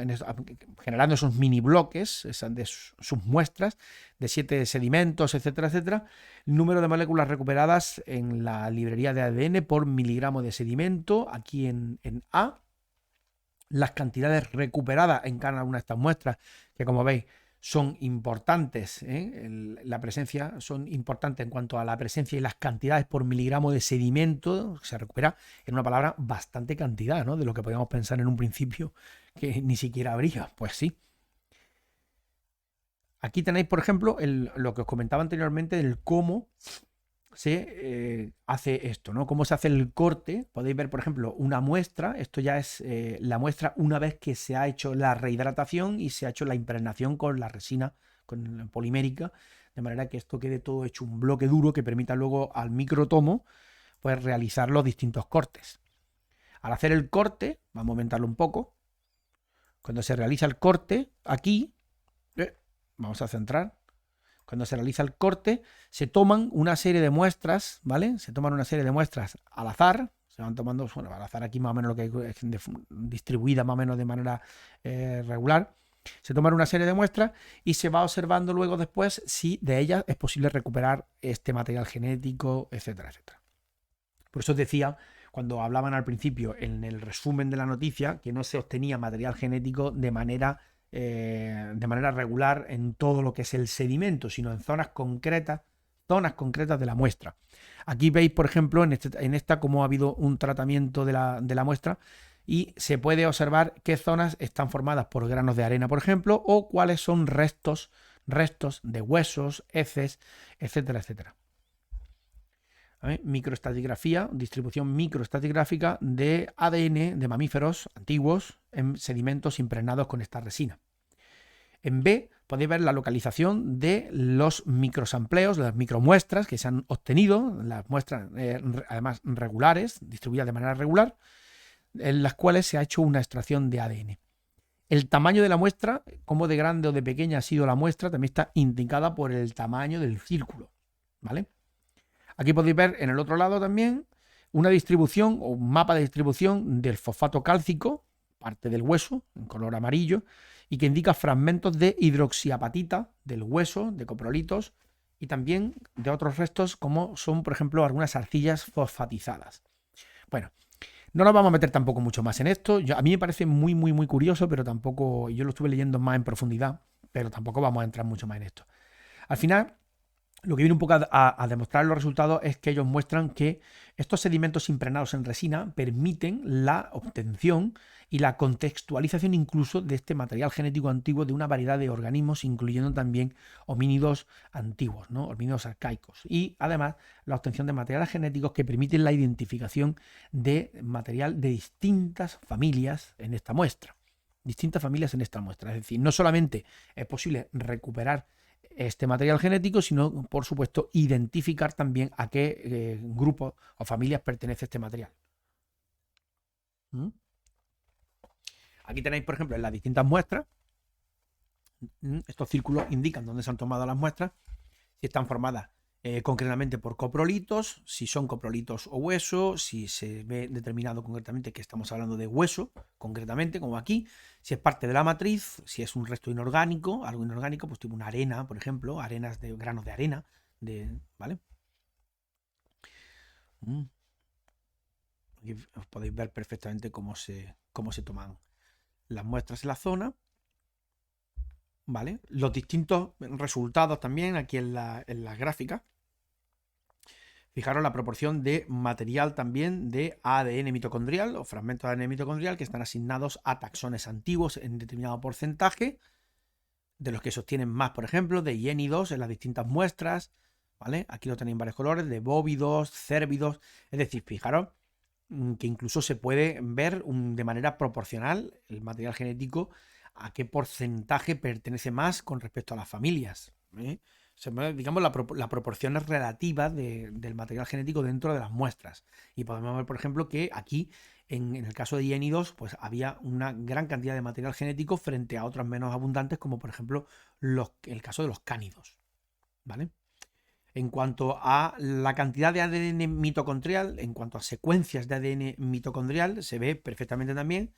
generando esos mini bloques, de sus muestras de 7 sedimentos, etcétera, etcétera. El número de moléculas recuperadas en la librería de ADN por miligramo de sedimento, aquí en A. Las cantidades recuperadas en cada una de estas muestras, que como veis, son importantes, la presencia son importantes en cuanto a la presencia y las cantidades por miligramo de sedimento. Se recupera, en una palabra, bastante cantidad, ¿no? De lo que podíamos pensar en un principio que ni siquiera habría. Pues sí. Aquí tenéis, por ejemplo, lo que os comentaba anteriormente del cómo se hace esto, ¿no? Cómo se hace el corte. Podéis ver, por ejemplo, una muestra. Esto ya es la muestra una vez que se ha hecho la rehidratación y se ha hecho la impregnación con la resina con polimérica, de manera que esto quede todo hecho un bloque duro que permita luego al microtomo pues realizar los distintos cortes. Al hacer el corte, vamos a aumentarlo un poco. Cuando se realiza el corte, aquí, vamos a centrar. Cuando se realiza el corte, se toman una serie de muestras, ¿vale? Se toman una serie de muestras al azar, se van tomando, bueno, al azar aquí más o menos lo que hay distribuida más o menos de manera regular. Se toman una serie de muestras y se va observando luego después si de ellas es posible recuperar este material genético, etcétera, etcétera. Por eso os decía, cuando hablaban al principio en el resumen de la noticia, que no se obtenía material genético de manera regular en todo lo que es el sedimento, sino en zonas concretas de la muestra. Aquí veis, por ejemplo, en esta cómo ha habido un tratamiento de la muestra y se puede observar qué zonas están formadas por granos de arena, por ejemplo, o cuáles son restos de huesos, heces, etcétera, etcétera. Microestratigrafía, distribución microestratigráfica de ADN de mamíferos antiguos en sedimentos impregnados con esta resina. En B podéis ver la localización de los microsampleos, las micromuestras que se han obtenido, las muestras además regulares, distribuidas de manera regular, en las cuales se ha hecho una extracción de ADN. El tamaño de la muestra, como de grande o de pequeña ha sido la muestra, también está indicada por el tamaño del círculo, ¿vale? Aquí podéis ver en el otro lado también una distribución o un mapa de distribución del fosfato cálcico, parte del hueso, en color amarillo, y que indica fragmentos de hidroxiapatita del hueso, de coprolitos, y también de otros restos como son, por ejemplo, algunas arcillas fosfatizadas. Bueno, no nos vamos a meter tampoco mucho más en esto. A mí me parece muy, muy, muy curioso, pero tampoco, yo lo estuve leyendo más en profundidad, pero tampoco vamos a entrar mucho más en esto. Al final, lo que viene un poco a demostrar los resultados es que ellos muestran que estos sedimentos impregnados en resina permiten la obtención y la contextualización incluso de este material genético antiguo de una variedad de organismos, incluyendo también homínidos antiguos, ¿no? Homínidos arcaicos. Y además la obtención de materiales genéticos que permiten la identificación de material de distintas familias en esta muestra. Distintas familias en esta muestra. Es decir, no solamente es posible recuperar este material genético, sino, por supuesto, identificar también a qué grupo o familias pertenece este material. Aquí tenéis, por ejemplo, en las distintas muestras, estos círculos indican dónde se han tomado las muestras, si están formadas concretamente por coprolitos, si son coprolitos o hueso, si se ve determinado concretamente que estamos hablando de hueso, concretamente, como aquí, si es parte de la matriz, si es un resto inorgánico, algo inorgánico, pues tipo una arena, por ejemplo, arenas de granos de arena, ¿vale? Aquí os podéis ver perfectamente cómo se toman las muestras en la zona, ¿vale? Los distintos resultados también aquí en las gráficas. Fijaros la proporción de material también de ADN mitocondrial o fragmentos de ADN mitocondrial que están asignados a taxones antiguos en determinado porcentaje, de los que sostienen más, por ejemplo, de hiénidos en las distintas muestras, ¿vale? Aquí lo tenéis en varios colores, de bóvidos, cérvidos, es decir, fijaros que incluso se puede ver de manera proporcional el material genético a qué porcentaje pertenece más con respecto a las familias, ¿eh? digamos, la proporción relativa del material genético dentro de las muestras. Y podemos ver, por ejemplo, que aquí, en el caso de hiénidos, pues había una gran cantidad de material genético frente a otras menos abundantes, como por ejemplo el caso de los cánidos. ¿Vale? En cuanto a la cantidad de ADN mitocondrial, en cuanto a secuencias de ADN mitocondrial, se ve perfectamente también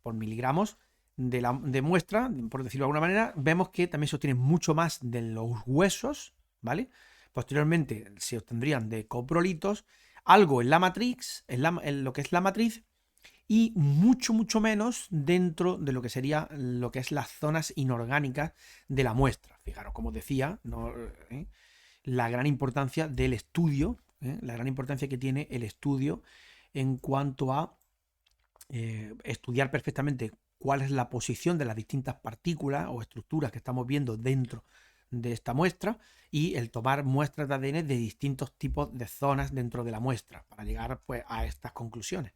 por miligramos de muestra, por decirlo de alguna manera. Vemos que también se obtiene mucho más de los huesos, ¿vale? Posteriormente se obtendrían de coprolitos, algo en la matriz, en lo que es la matriz, y mucho, mucho menos dentro de lo que sería lo que es las zonas inorgánicas de la muestra. Fijaros, como decía, ¿no? La gran importancia del estudio, la gran importancia que tiene el estudio en cuanto a estudiar perfectamente cuál es la posición de las distintas partículas o estructuras que estamos viendo dentro de esta muestra y el tomar muestras de ADN de distintos tipos de zonas dentro de la muestra para llegar pues, a estas conclusiones.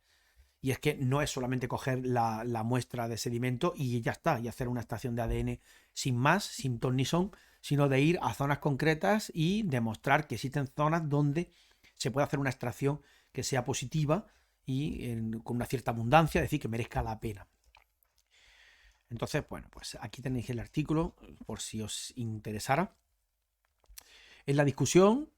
Y es que no es solamente coger la muestra de sedimento y ya está, y hacer una estación de ADN sin más, sin ton ni son, sino de ir a zonas concretas y demostrar que existen zonas donde se puede hacer una extracción que sea positiva y con una cierta abundancia, es decir, que merezca la pena. Entonces, bueno, pues aquí tenéis el artículo por si os interesara. En la discusión,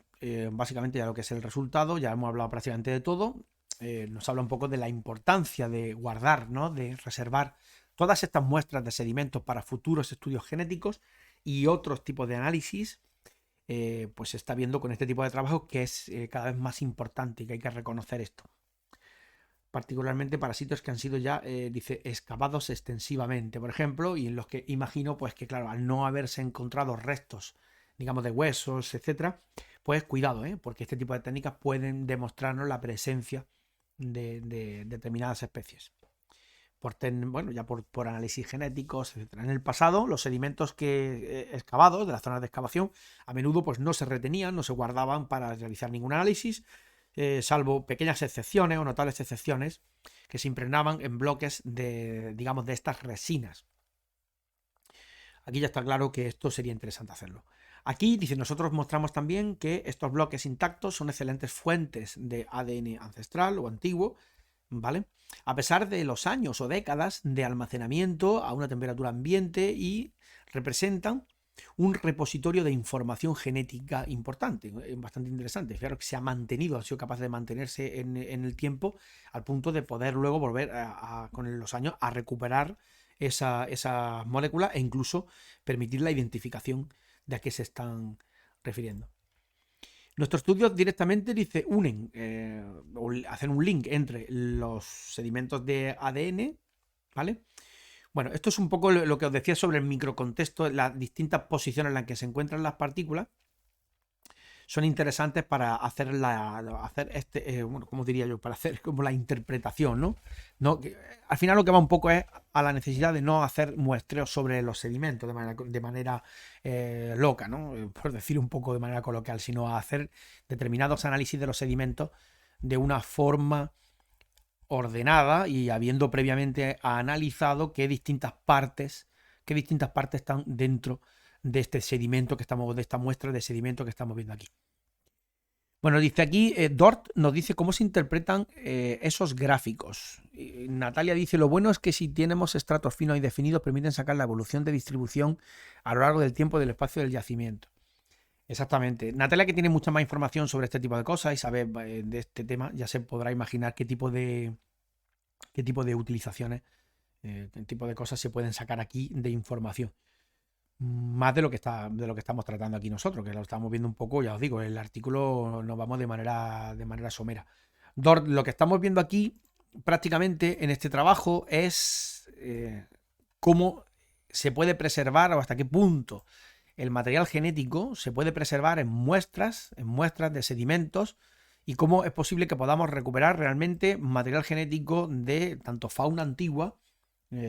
básicamente ya lo que es el resultado, ya hemos hablado prácticamente de todo. Nos habla un poco de la importancia de guardar, ¿no? De reservar todas estas muestras de sedimentos para futuros estudios genéticos y otros tipos de análisis. Pues se está viendo con este tipo de trabajo que es cada vez más importante y que hay que reconocer esto. Particularmente para sitios que han sido ya, dice, excavados extensivamente, por ejemplo, y en los que imagino pues que, claro, al no haberse encontrado restos, digamos, de huesos, etcétera, pues cuidado, porque este tipo de técnicas pueden demostrarnos la presencia de determinadas especies. Bueno, ya por análisis genéticos, etcétera. En el pasado, los sedimentos excavados de las zonas de excavación a menudo pues, no se retenían, no se guardaban para realizar ningún análisis, salvo pequeñas excepciones o notables excepciones que se impregnaban en bloques digamos, de estas resinas. Aquí ya está claro que esto sería interesante hacerlo. Aquí dice, nosotros mostramos también que estos bloques intactos son excelentes fuentes de ADN ancestral o antiguo, ¿vale? A pesar de los años o décadas de almacenamiento a una temperatura ambiente y representan un repositorio de información genética importante, bastante interesante. Claro que se ha mantenido, ha sido capaz de mantenerse en el tiempo al punto de poder luego volver con los años a recuperar esa molécula e incluso permitir la identificación de a qué se están refiriendo. Nuestros estudios directamente hacen un link entre los sedimentos de ADN, ¿vale? Bueno, esto es un poco lo que os decía sobre el microcontexto, las distintas posiciones en las que se encuentran las partículas son interesantes para hacer bueno, ¿cómo diría yo? Para hacer como la interpretación, ¿no? Al final lo que va un poco es a la necesidad de no hacer muestreos sobre los sedimentos de manera loca, ¿no? Por decir un poco de manera coloquial, sino a hacer determinados análisis de los sedimentos de una forma ordenada y habiendo previamente analizado qué distintas partes están dentro de este sedimento de esta muestra de sedimento que estamos viendo aquí. Bueno, dice aquí, Dort nos dice cómo se interpretan esos gráficos. Natalia dice, lo bueno es que si tenemos estratos finos y definidos permiten sacar la evolución de distribución a lo largo del tiempo del espacio del yacimiento. Exactamente. Natalia, que tiene mucha más información sobre este tipo de cosas y sabe de este tema, ya se podrá imaginar qué tipo de utilizaciones, qué tipo de cosas se pueden sacar aquí de información. Más de lo que estamos tratando aquí nosotros, que lo estamos viendo un poco, ya os digo, el artículo nos vamos de manera somera. Lo que estamos viendo aquí prácticamente en este trabajo es cómo se puede preservar o hasta qué punto el material genético se puede preservar en muestras de sedimentos y cómo es posible que podamos recuperar realmente material genético de tanto fauna antigua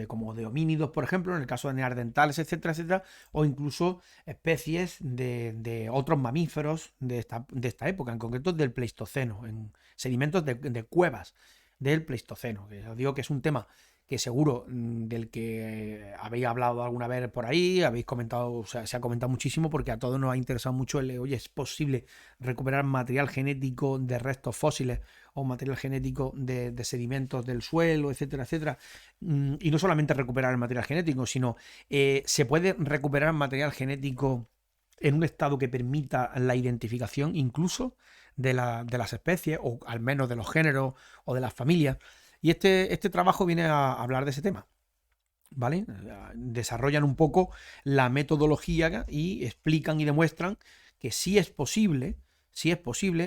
como de homínidos, por ejemplo, en el caso de neandertales, etcétera, etcétera, o incluso especies de otros mamíferos de esta época, en concreto del Pleistoceno, en sedimentos de cuevas del Pleistoceno, que os digo que es un tema que seguro del que habéis hablado alguna vez por ahí, habéis comentado, o sea, se ha comentado muchísimo porque a todos nos ha interesado mucho oye, ¿es posible recuperar material genético de restos fósiles o material genético de sedimentos del suelo, etcétera, etcétera? Y no solamente recuperar el material genético, sino se puede recuperar material genético en un estado que permita la identificación incluso de las especies, o al menos de los géneros o de las familias. Y este trabajo viene a hablar de ese tema, ¿vale? Desarrollan un poco la metodología y explican y demuestran que sí es posible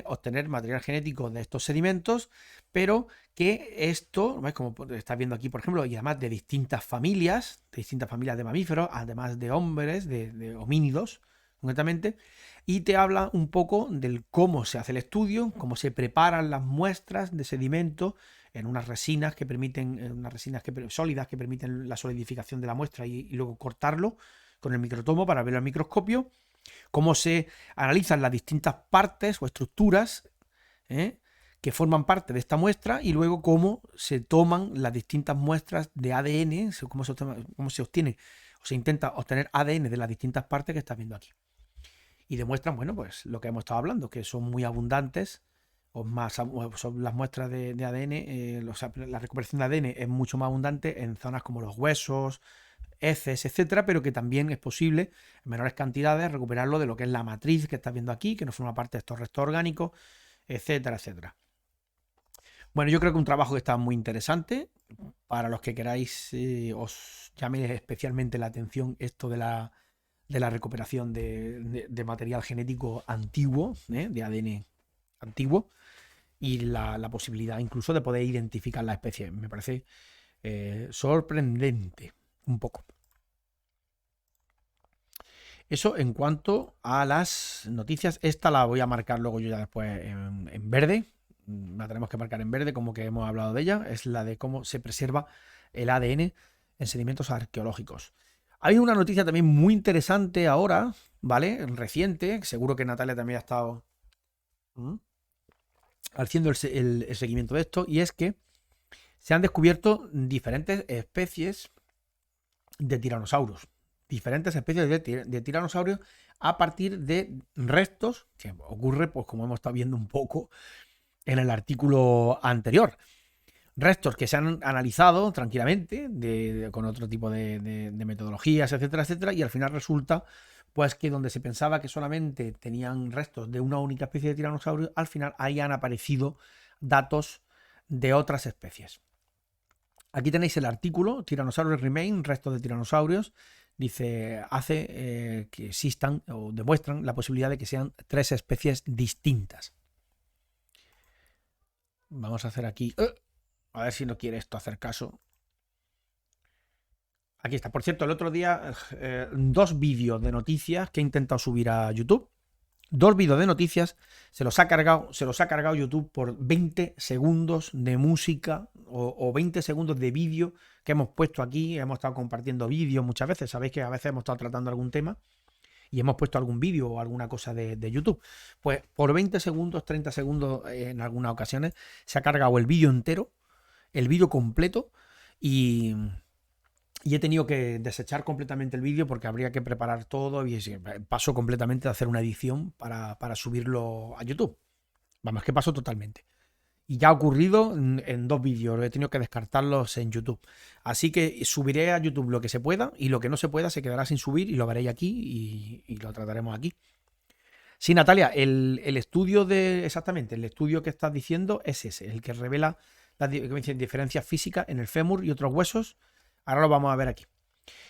obtener material genético de estos sedimentos, pero que esto, ¿ves? Como estás viendo aquí, por ejemplo, y además de distintas familias de mamíferos, además de hombres, de homínidos, concretamente, y te habla un poco del cómo se hace el estudio, cómo se preparan las muestras de sedimento en unas resinas que permiten, sólidas que permiten la solidificación de la muestra y luego cortarlo con el microtomo para verlo al microscopio, cómo se analizan las distintas partes o estructuras que forman parte de esta muestra y luego cómo se toman las distintas muestras de ADN, cómo se obtiene o se intenta obtener ADN de las distintas partes que estás viendo aquí. Y demuestran, bueno, pues lo que hemos estado hablando, que son muy abundantes, son las muestras de ADN, la recuperación de ADN es mucho más abundante en zonas como los huesos, heces, etcétera, pero que también es posible en menores cantidades recuperarlo de lo que es la matriz que estás viendo aquí, que no forma parte de estos restos orgánicos, etcétera, etcétera. Bueno, yo creo que un trabajo que está muy interesante. Para los que queráis, os llame especialmente la atención esto de la recuperación de material genético antiguo, de ADN antiguo, y la posibilidad incluso de poder identificar la especie. Me parece sorprendente, un poco. Eso en cuanto a las noticias. Esta la voy a marcar luego yo ya después en verde. La tenemos que marcar en verde, como que hemos hablado de ella. Es la de cómo se preserva el ADN en sedimentos arqueológicos. Hay una noticia también muy interesante ahora, ¿vale? Reciente. Seguro que Natalia también ha estado haciendo el seguimiento de esto. Y es que se han descubierto diferentes especies de tiranosaurios. Diferentes especies de tiranosaurios a partir de restos, que ocurre, pues como hemos estado viendo un poco en el artículo anterior. Restos que se han analizado tranquilamente con otro tipo de metodologías, etcétera, etcétera, y al final resulta pues que donde se pensaba que solamente tenían restos de una única especie de tiranosaurio, al final ahí han aparecido datos de otras especies. Aquí tenéis el artículo, Tyrannosaurus Remain, restos de tiranosaurios. Dice, hace que existan o demuestran la posibilidad de que sean 3 especies distintas. Vamos a hacer aquí, a ver si no quiere esto hacer caso. Aquí está. Por cierto, el otro día 2 vídeos de noticias que he intentado subir a YouTube. 2 vídeos de noticias, se los ha cargado YouTube por 20 segundos de música o 20 segundos de vídeo que hemos puesto aquí. Hemos estado compartiendo vídeos muchas veces. Sabéis que a veces hemos estado tratando algún tema y hemos puesto algún vídeo o alguna cosa de YouTube. Pues por 20 segundos, 30 segundos en algunas ocasiones se ha cargado el vídeo entero, el vídeo completo, y he tenido que desechar completamente el vídeo porque habría que preparar todo y paso completamente de hacer una edición para subirlo a YouTube. Vamos, que paso totalmente. Y ya ha ocurrido en 2 vídeos, he tenido que descartarlos en YouTube. Así que subiré a YouTube lo que se pueda y lo que no se pueda se quedará sin subir y lo veréis aquí y lo trataremos aquí. Sí, Natalia, el estudio exactamente, el estudio que estás diciendo es ese, el que revela las diferencias físicas en el fémur y otros huesos. Ahora lo vamos a ver aquí.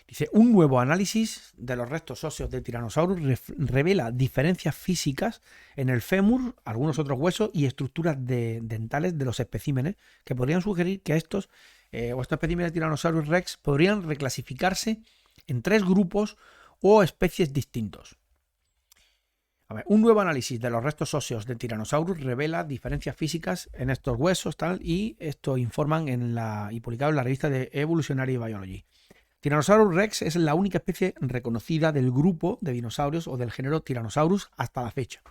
Dice, un nuevo análisis de los restos óseos de Tyrannosaurus revela diferencias físicas en el fémur, algunos otros huesos y estructuras dentales de los especímenes que podrían sugerir que estos especímenes de Tyrannosaurus rex podrían reclasificarse en 3 grupos o especies distintos. A ver, un nuevo análisis de los restos óseos de Tyrannosaurus revela diferencias físicas en estos huesos y esto informan y publicado en la revista de Evolutionary Biology. Tyrannosaurus rex es la única especie reconocida del grupo de dinosaurios o del género Tyrannosaurus hasta la fecha.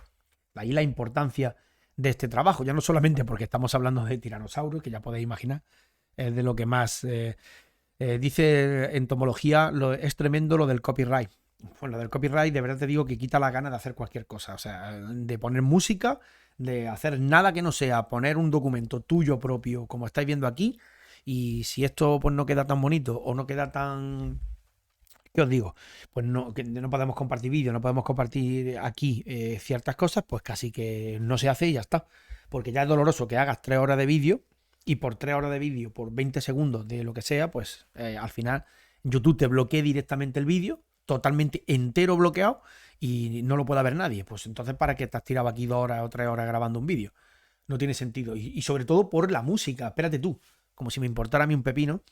Ahí la importancia de este trabajo, ya no solamente porque estamos hablando de tiranosaurios, que ya podéis imaginar Es de lo que más... dice entomología, es tremendo lo del copyright. Pues lo del copyright, de verdad te digo que quita la gana de hacer cualquier cosa. O sea, de poner música, de hacer nada que no sea poner un documento tuyo propio, como estáis viendo aquí. Y si esto pues no queda tan bonito o no queda tan... ¿Qué os digo? Pues no, que no podemos compartir vídeos, no podemos compartir aquí ciertas cosas, pues casi que no se hace y ya está. Porque ya es doloroso que hagas 3 horas de vídeo y por 3 horas de vídeo, por 20 segundos de lo que sea, pues al final YouTube te bloquea directamente el vídeo, totalmente entero bloqueado y no lo puede ver nadie. Pues entonces, ¿para qué te has tirado aquí 2 horas o 3 horas grabando un vídeo? No tiene sentido. Y sobre todo por la música. Espérate tú, como si me importara a mí un pepino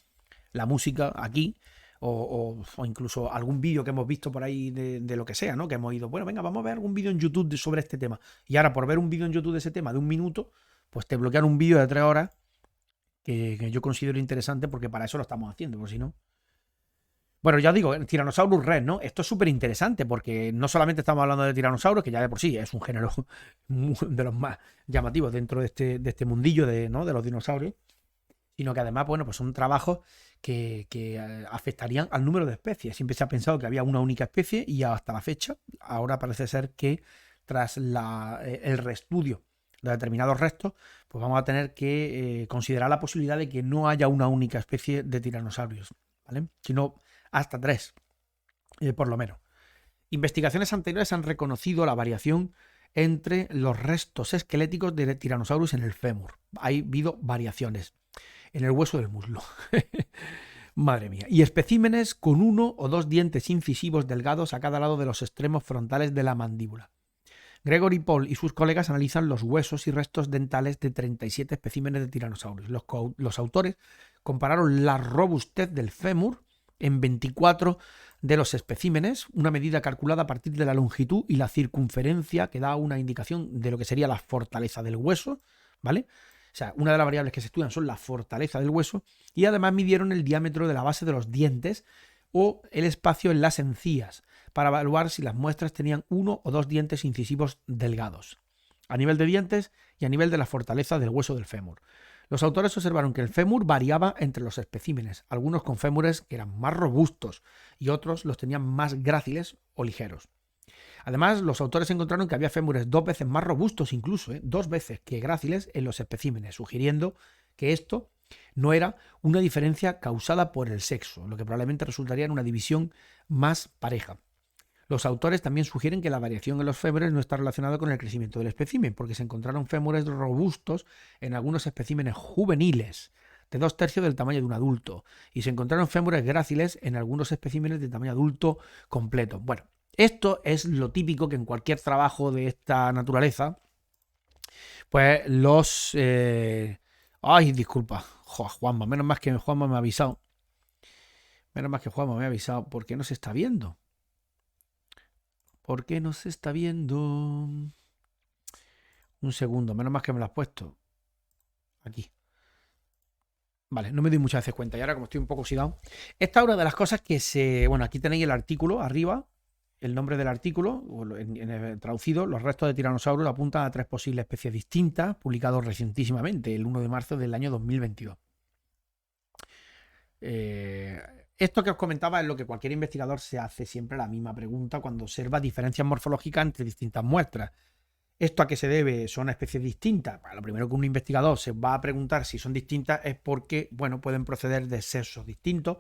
la música aquí o incluso algún vídeo que hemos visto por ahí de lo que sea, ¿no? Que hemos ido, bueno, venga, vamos a ver algún vídeo en YouTube sobre este tema. Y ahora por ver un vídeo en YouTube de ese tema de 1 minuto, pues te bloquean un vídeo de 3 horas que yo considero interesante porque para eso lo estamos haciendo, por si no. Bueno, ya os digo, el Tyrannosaurus Rex, ¿no? Esto es súper interesante porque no solamente estamos hablando de tiranosaurios, que ya de por sí es un género de los más llamativos dentro de este mundillo ¿no? de los dinosaurios, sino que además, bueno, pues son trabajos que afectarían al número de especies. Siempre se ha pensado que había una única especie y hasta la fecha, ahora parece ser que tras el reestudio de determinados restos, pues vamos a tener que considerar la posibilidad de que no haya una única especie de tiranosaurios, ¿vale? Sino hasta 3, por lo menos. Investigaciones anteriores han reconocido la variación entre los restos esqueléticos de Tyrannosaurus en el fémur. Ha habido variaciones en el hueso del muslo. Madre mía. Y especímenes con 1 o 2 dientes incisivos delgados a cada lado de los extremos frontales de la mandíbula. Gregory Paul y sus colegas analizan los huesos y restos dentales de 37 especímenes de Tyrannosaurus. Los autores compararon la robustez del fémur en 24 de los especímenes, una medida calculada a partir de la longitud y la circunferencia que da una indicación de lo que sería la fortaleza del hueso, ¿vale? O sea, una de las variables que se estudian son la fortaleza del hueso y además midieron el diámetro de la base de los dientes o el espacio en las encías para evaluar si las muestras tenían 1 o 2 dientes incisivos delgados, a nivel de dientes y a nivel de la fortaleza del hueso del fémur. Los autores observaron que el fémur variaba entre los especímenes, algunos con fémures que eran más robustos y otros los tenían más gráciles o ligeros. Además, los autores encontraron que había fémures 2 veces más robustos incluso, 2 veces que gráciles en los especímenes, sugiriendo que esto no era una diferencia causada por el sexo, lo que probablemente resultaría en una división más pareja. Los autores también sugieren que la variación en los fémures no está relacionada con el crecimiento del espécimen, porque se encontraron fémures robustos en algunos especímenes juveniles, de 2/3 del tamaño de un adulto, y se encontraron fémures gráciles en algunos especímenes de tamaño adulto completo. Bueno, esto es lo típico que en cualquier trabajo de esta naturaleza, pues los... Ay, disculpa, Juanma, menos mal que Juanma me ha avisado. Menos mal que Juanma me ha avisado, porque no se está viendo. ¿Por qué no se está viendo? Un segundo, menos mal que me lo has puesto. Aquí. Vale, no me doy muchas veces cuenta. Y ahora, como estoy un poco oxidado. Esta es una de las cosas que se... Bueno, aquí tenéis el artículo arriba. El nombre del artículo, en el traducido, los restos de Tyrannosaurus apuntan a 3 posibles especies distintas, publicados recientísimamente, el 1 de marzo del año 2022. Esto que os comentaba es lo que cualquier investigador se hace siempre la misma pregunta cuando observa diferencias morfológicas entre distintas muestras. ¿Esto a qué se debe? ¿Son especies distintas? Bueno, lo primero que un investigador se va a preguntar si son distintas es porque, bueno, pueden proceder de sexos distintos,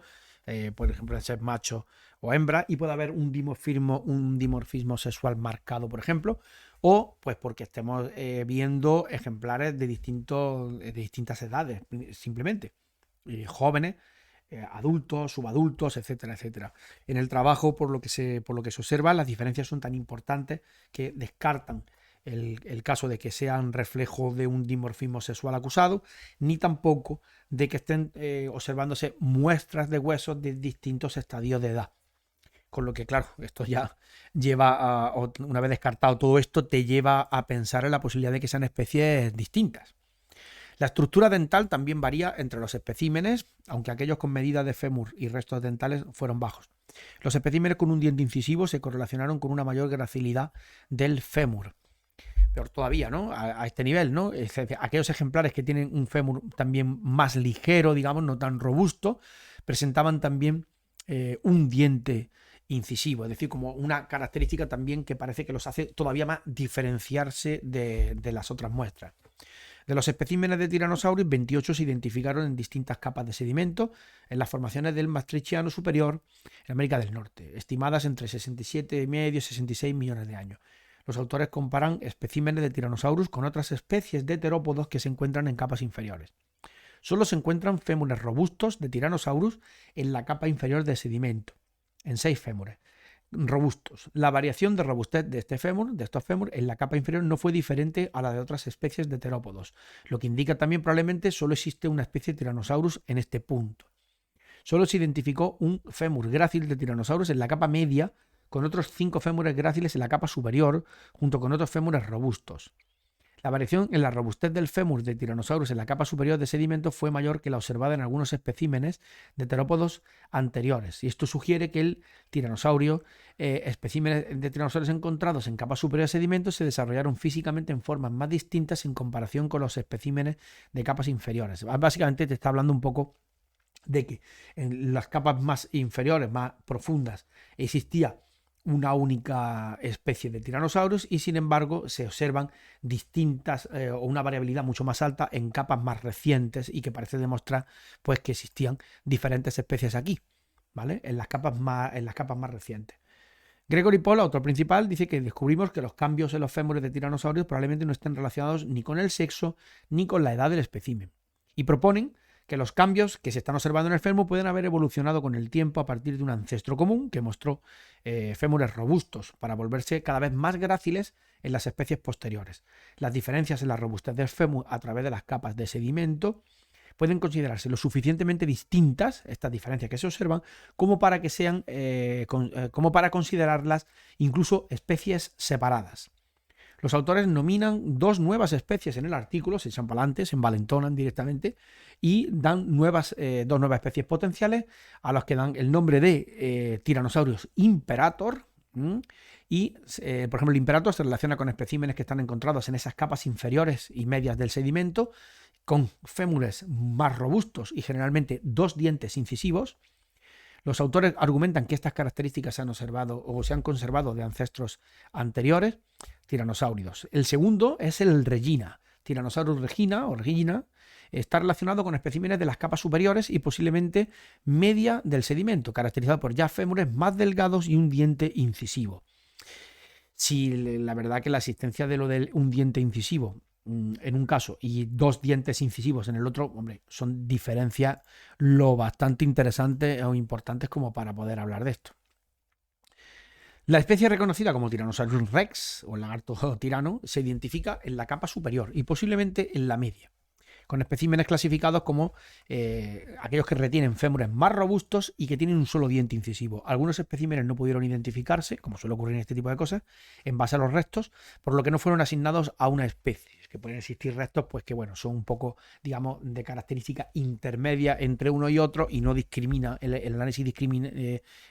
por ejemplo, de ser macho o hembra, y puede haber un dimorfismo sexual marcado, por ejemplo, o pues porque estemos viendo ejemplares de distintas edades, simplemente, jóvenes, adultos, subadultos, etcétera, etcétera. En el trabajo, por lo que se observa, las diferencias son tan importantes que descartan el caso de que sean reflejo de un dimorfismo sexual acusado, ni tampoco de que estén observándose muestras de huesos de distintos estadios de edad. Con lo que, claro, esto ya lleva una vez descartado todo esto, te lleva a pensar en la posibilidad de que sean especies distintas. La estructura dental también varía entre los especímenes, aunque aquellos con medidas de fémur y restos dentales fueron bajos. Los especímenes con un diente incisivo se correlacionaron con una mayor gracilidad del fémur. peor todavía, ¿no? A este nivel, ¿no? Aquellos ejemplares que tienen un fémur también más ligero, digamos, no tan robusto, presentaban también un diente incisivo, es decir, como una característica también que parece que los hace todavía más diferenciarse de las otras muestras. De los especímenes de Tyrannosaurus, 28 se identificaron en distintas capas de sedimento en las formaciones del Maastrichtiano superior en América del Norte, estimadas entre 67,5 y 66 millones de años. Los autores comparan especímenes de Tyrannosaurus con otras especies de terópodos que se encuentran en capas inferiores. Solo se encuentran fémures robustos de Tyrannosaurus en la capa inferior del sedimento, en 6 fémures robustos. La variación de robustez de estos fémur en la capa inferior no fue diferente a la de otras especies de terópodos, lo que indica también probablemente solo existe una especie de Tyrannosaurus en este punto. Solo se identificó un fémur grácil de Tyrannosaurus en la capa media, con otros 5 fémures gráciles en la capa superior, junto con otros fémures robustos. La variación en la robustez del fémur de Tyrannosaurus en la capa superior de sedimento fue mayor que la observada en algunos especímenes de terópodos anteriores, y esto sugiere que el tiranosaurio, especímenes de tiranosaurios encontrados en capas superiores de sedimento se desarrollaron físicamente en formas más distintas en comparación con los especímenes de capas inferiores. Básicamente te está hablando un poco de que en las capas más inferiores, más profundas, existía una única especie de tiranosaurus y sin embargo se observan distintas o una variabilidad mucho más alta en capas más recientes y que parece demostrar pues que existían diferentes especies aquí, ¿vale? En las capas más recientes. Gregory Paul, autor principal, dice que descubrimos que los cambios en los fémures de tiranosaurios probablemente no estén relacionados ni con el sexo ni con la edad del espécimen y proponen que los cambios que se están observando en el fémur pueden haber evolucionado con el tiempo a partir de un ancestro común que mostró fémures robustos para volverse cada vez más gráciles en las especies posteriores. Las diferencias en la robustez del fémur a través de las capas de sedimento pueden considerarse lo suficientemente distintas, estas diferencias que se observan, como para que sean, como para considerarlas incluso especies separadas. Los autores nominan 2 nuevas especies en el artículo, se echan para adelante, se envalentonan directamente y dan 2 nuevas especies potenciales a las que dan el nombre de Tyrannosaurus imperator. Y, por ejemplo, el imperator se relaciona con especímenes que están encontrados en esas capas inferiores y medias del sedimento, con fémures más robustos y generalmente 2 dientes incisivos. Los autores argumentan que estas características se han observado o se han conservado de ancestros anteriores, tiranosáuridos. El segundo es el Regina. Tyrannosaurus regina o regina está relacionado con especímenes de las capas superiores y posiblemente media del sedimento, caracterizado por ya fémures más delgados y un diente incisivo. Si la verdad que la existencia de lo de un diente incisivo en un caso y 2 dientes incisivos en el otro, hombre, son diferencias lo bastante interesantes o importantes como para poder hablar de esto. La especie reconocida como Tyrannosaurus rex o lagarto tirano se identifica en la capa superior y posiblemente en la media, con especímenes clasificados como aquellos que retienen fémures más robustos y que tienen un solo diente incisivo. Algunos especímenes no pudieron identificarse, como suele ocurrir en este tipo de cosas, en base a los restos, por lo que no fueron asignados a una especie. Que pueden existir restos pues que bueno, son un poco, digamos, de característica intermedia entre uno y otro y no discrimina, el análisis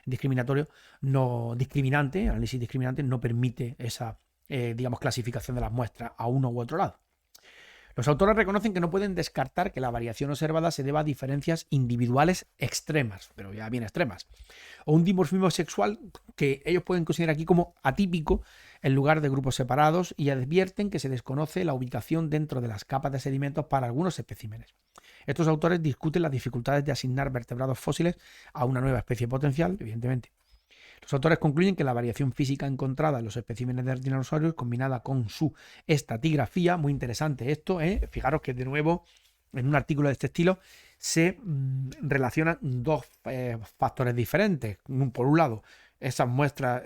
discriminatorio, no discriminante, el análisis discriminante no permite esa, digamos, clasificación de las muestras a uno u otro lado. Los autores reconocen que no pueden descartar que la variación observada se deba a diferencias individuales extremas, pero ya bien extremas, o un dimorfismo sexual que ellos pueden considerar aquí como atípico en lugar de grupos separados y advierten que se desconoce la ubicación dentro de las capas de sedimentos para algunos especímenes. Estos autores discuten las dificultades de asignar vertebrados fósiles a una nueva especie potencial, evidentemente. Los autores concluyen que la variación física encontrada en los especímenes de dinosaurios, combinada con su estratigrafía, muy interesante esto, fijaros que de nuevo en un artículo de este estilo se relacionan 2 factores diferentes. Por un lado, esas muestras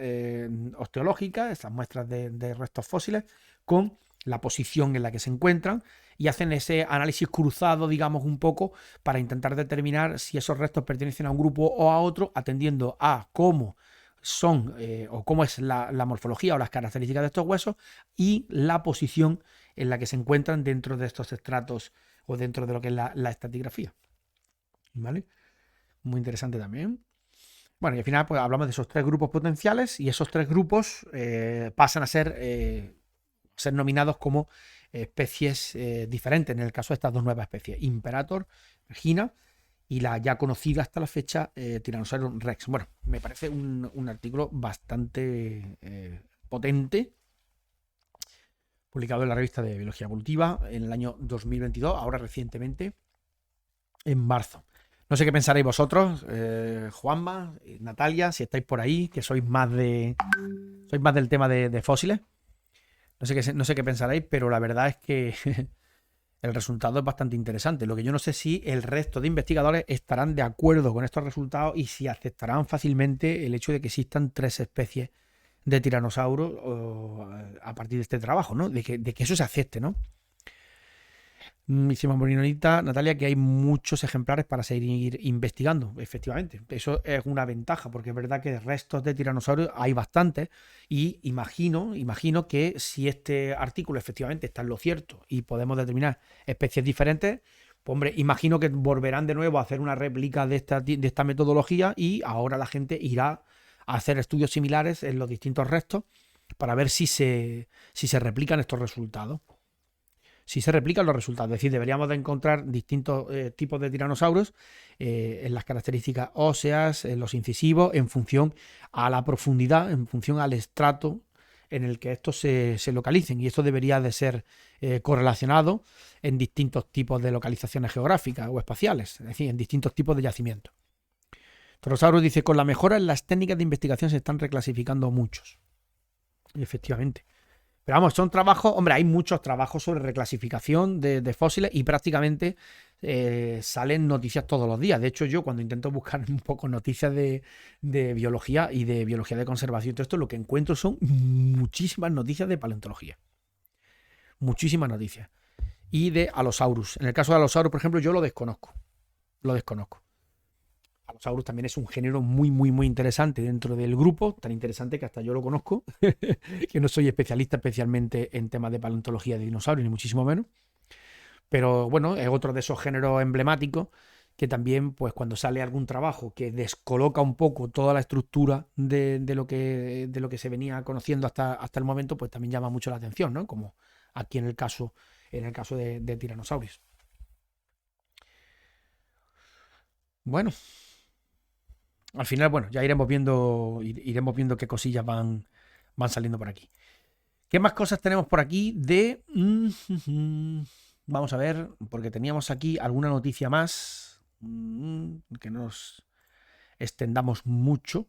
osteológicas, esas muestras de restos fósiles, con la posición en la que se encuentran y hacen ese análisis cruzado, digamos, un poco para intentar determinar si esos restos pertenecen a un grupo o a otro, atendiendo a cómo son o cómo es la morfología o las características de estos huesos y la posición en la que se encuentran dentro de estos estratos o dentro de lo que es la estratigrafía. ¿Vale? Muy interesante también. Bueno, y al final pues hablamos de esos 3 grupos potenciales y esos 3 grupos pasan a ser ser nominados como especies diferentes, en el caso de estas dos nuevas especies, Imperator, Regina, y la ya conocida hasta la fecha Tyrannosaurus Rex. Bueno, me parece un artículo bastante potente, publicado en la revista de Biología Evolutiva en el año 2022, ahora recientemente, en marzo. No sé qué pensaréis vosotros, Juanma, Natalia, si estáis por ahí, que sois más del tema de fósiles. No sé qué pensaréis, pero la verdad es que el resultado es bastante interesante. Lo que yo no sé si el resto de investigadores estarán de acuerdo con estos resultados y si aceptarán fácilmente el hecho de que existan 3 especies de tiranosaurios a partir de este trabajo, ¿no? De que eso se acepte, ¿no? Hicimos Morinonita, Natalia, que hay muchos ejemplares para seguir investigando, efectivamente. Eso es una ventaja, porque es verdad que restos de tiranosaurios hay bastantes y imagino que si este artículo efectivamente está en lo cierto y podemos determinar especies diferentes, pues hombre, imagino que volverán de nuevo a hacer una réplica de esta metodología y ahora la gente irá a hacer estudios similares en los distintos restos para ver si se replican estos resultados. Si se replican los resultados, es decir, deberíamos de encontrar distintos tipos de tiranosaurios en las características óseas, en los incisivos, en función a la profundidad, en función al estrato en el que estos se localicen, y esto debería de ser correlacionado en distintos tipos de localizaciones geográficas o espaciales, es decir, en distintos tipos de yacimientos. Torosaurus dice, con la mejora en las técnicas de investigación se están reclasificando muchos. Y efectivamente. Pero vamos, son trabajos, hombre, hay muchos trabajos sobre reclasificación de fósiles y prácticamente salen noticias todos los días. De hecho, yo cuando intento buscar un poco noticias de biología y de biología de conservación y todo esto, lo que encuentro son muchísimas noticias de paleontología. Muchísimas noticias. Y de Allosaurus. En el caso de Allosaurus, por ejemplo, yo lo desconozco. Lo desconozco. Allosaurus también es un género muy, muy, muy interesante dentro del grupo, tan interesante que hasta yo lo conozco, que no soy especialista especialmente en temas de paleontología de dinosaurios, ni muchísimo menos. Pero bueno, es otro de esos géneros emblemáticos que también, pues cuando sale algún trabajo que descoloca un poco toda la estructura de lo que se venía conociendo hasta el momento, pues también llama mucho la atención, ¿no? Como aquí en el caso de Tyrannosaurus. Bueno, al final, bueno, ya iremos viendo qué cosillas van saliendo por aquí. ¿Qué más cosas tenemos por aquí Vamos a ver, porque teníamos aquí alguna noticia más, que nos extendamos mucho.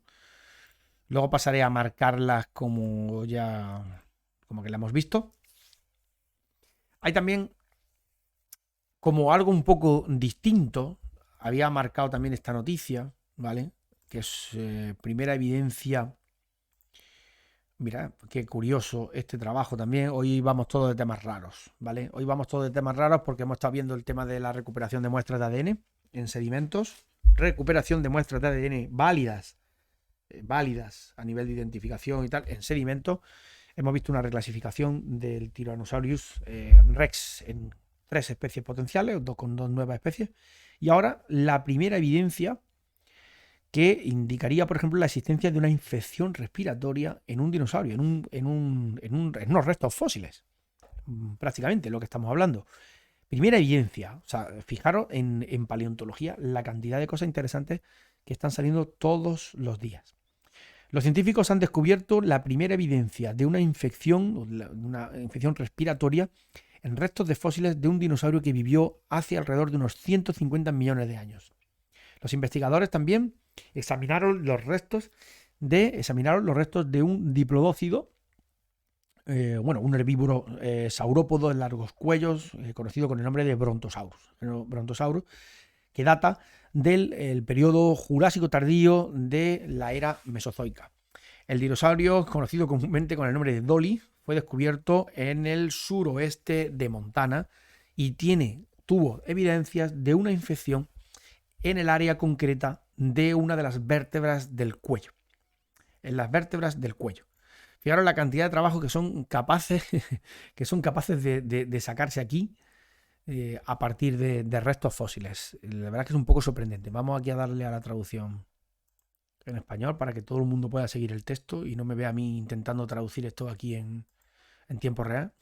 Luego pasaré a marcarlas como que la hemos visto. Hay también como algo un poco distinto, había marcado también esta noticia, ¿vale? Que es primera evidencia. Mira, qué curioso este trabajo también. Hoy vamos todos de temas raros, ¿vale? Hoy vamos todos de temas raros porque hemos estado viendo el tema de la recuperación de muestras de ADN en sedimentos. Recuperación de muestras de ADN válidas a nivel de identificación y tal, en sedimentos. Hemos visto una reclasificación del Tyrannosaurus Rex en 3 especies potenciales, con 2 nuevas especies. Y ahora la primera evidencia que indicaría, por ejemplo, la existencia de una infección respiratoria en un dinosaurio, en unos restos fósiles. Prácticamente lo que estamos hablando. Primera evidencia. O sea, fijaros en paleontología la cantidad de cosas interesantes que están saliendo todos los días. Los científicos han descubierto la primera evidencia de una infección respiratoria en restos de fósiles de un dinosaurio que vivió hace alrededor de unos 150 millones de años. Los investigadores también examinaron los restos de un diplodócido, un herbívoro saurópodo de largos cuellos, conocido con el nombre de Brontosaurus, que data del periodo Jurásico tardío de la era Mesozoica. El dinosaurio, conocido comúnmente con el nombre de Dolly, fue descubierto en el suroeste de Montana y tuvo evidencias de una infección en el área concreta de una de las vértebras del cuello. En las vértebras del cuello. Fijaros la cantidad de trabajo que son capaces de sacarse aquí a partir de restos fósiles. La verdad es que es un poco sorprendente. Vamos aquí a darle a la traducción en español para que todo el mundo pueda seguir el texto y no me vea a mí intentando traducir esto aquí en en tiempo real.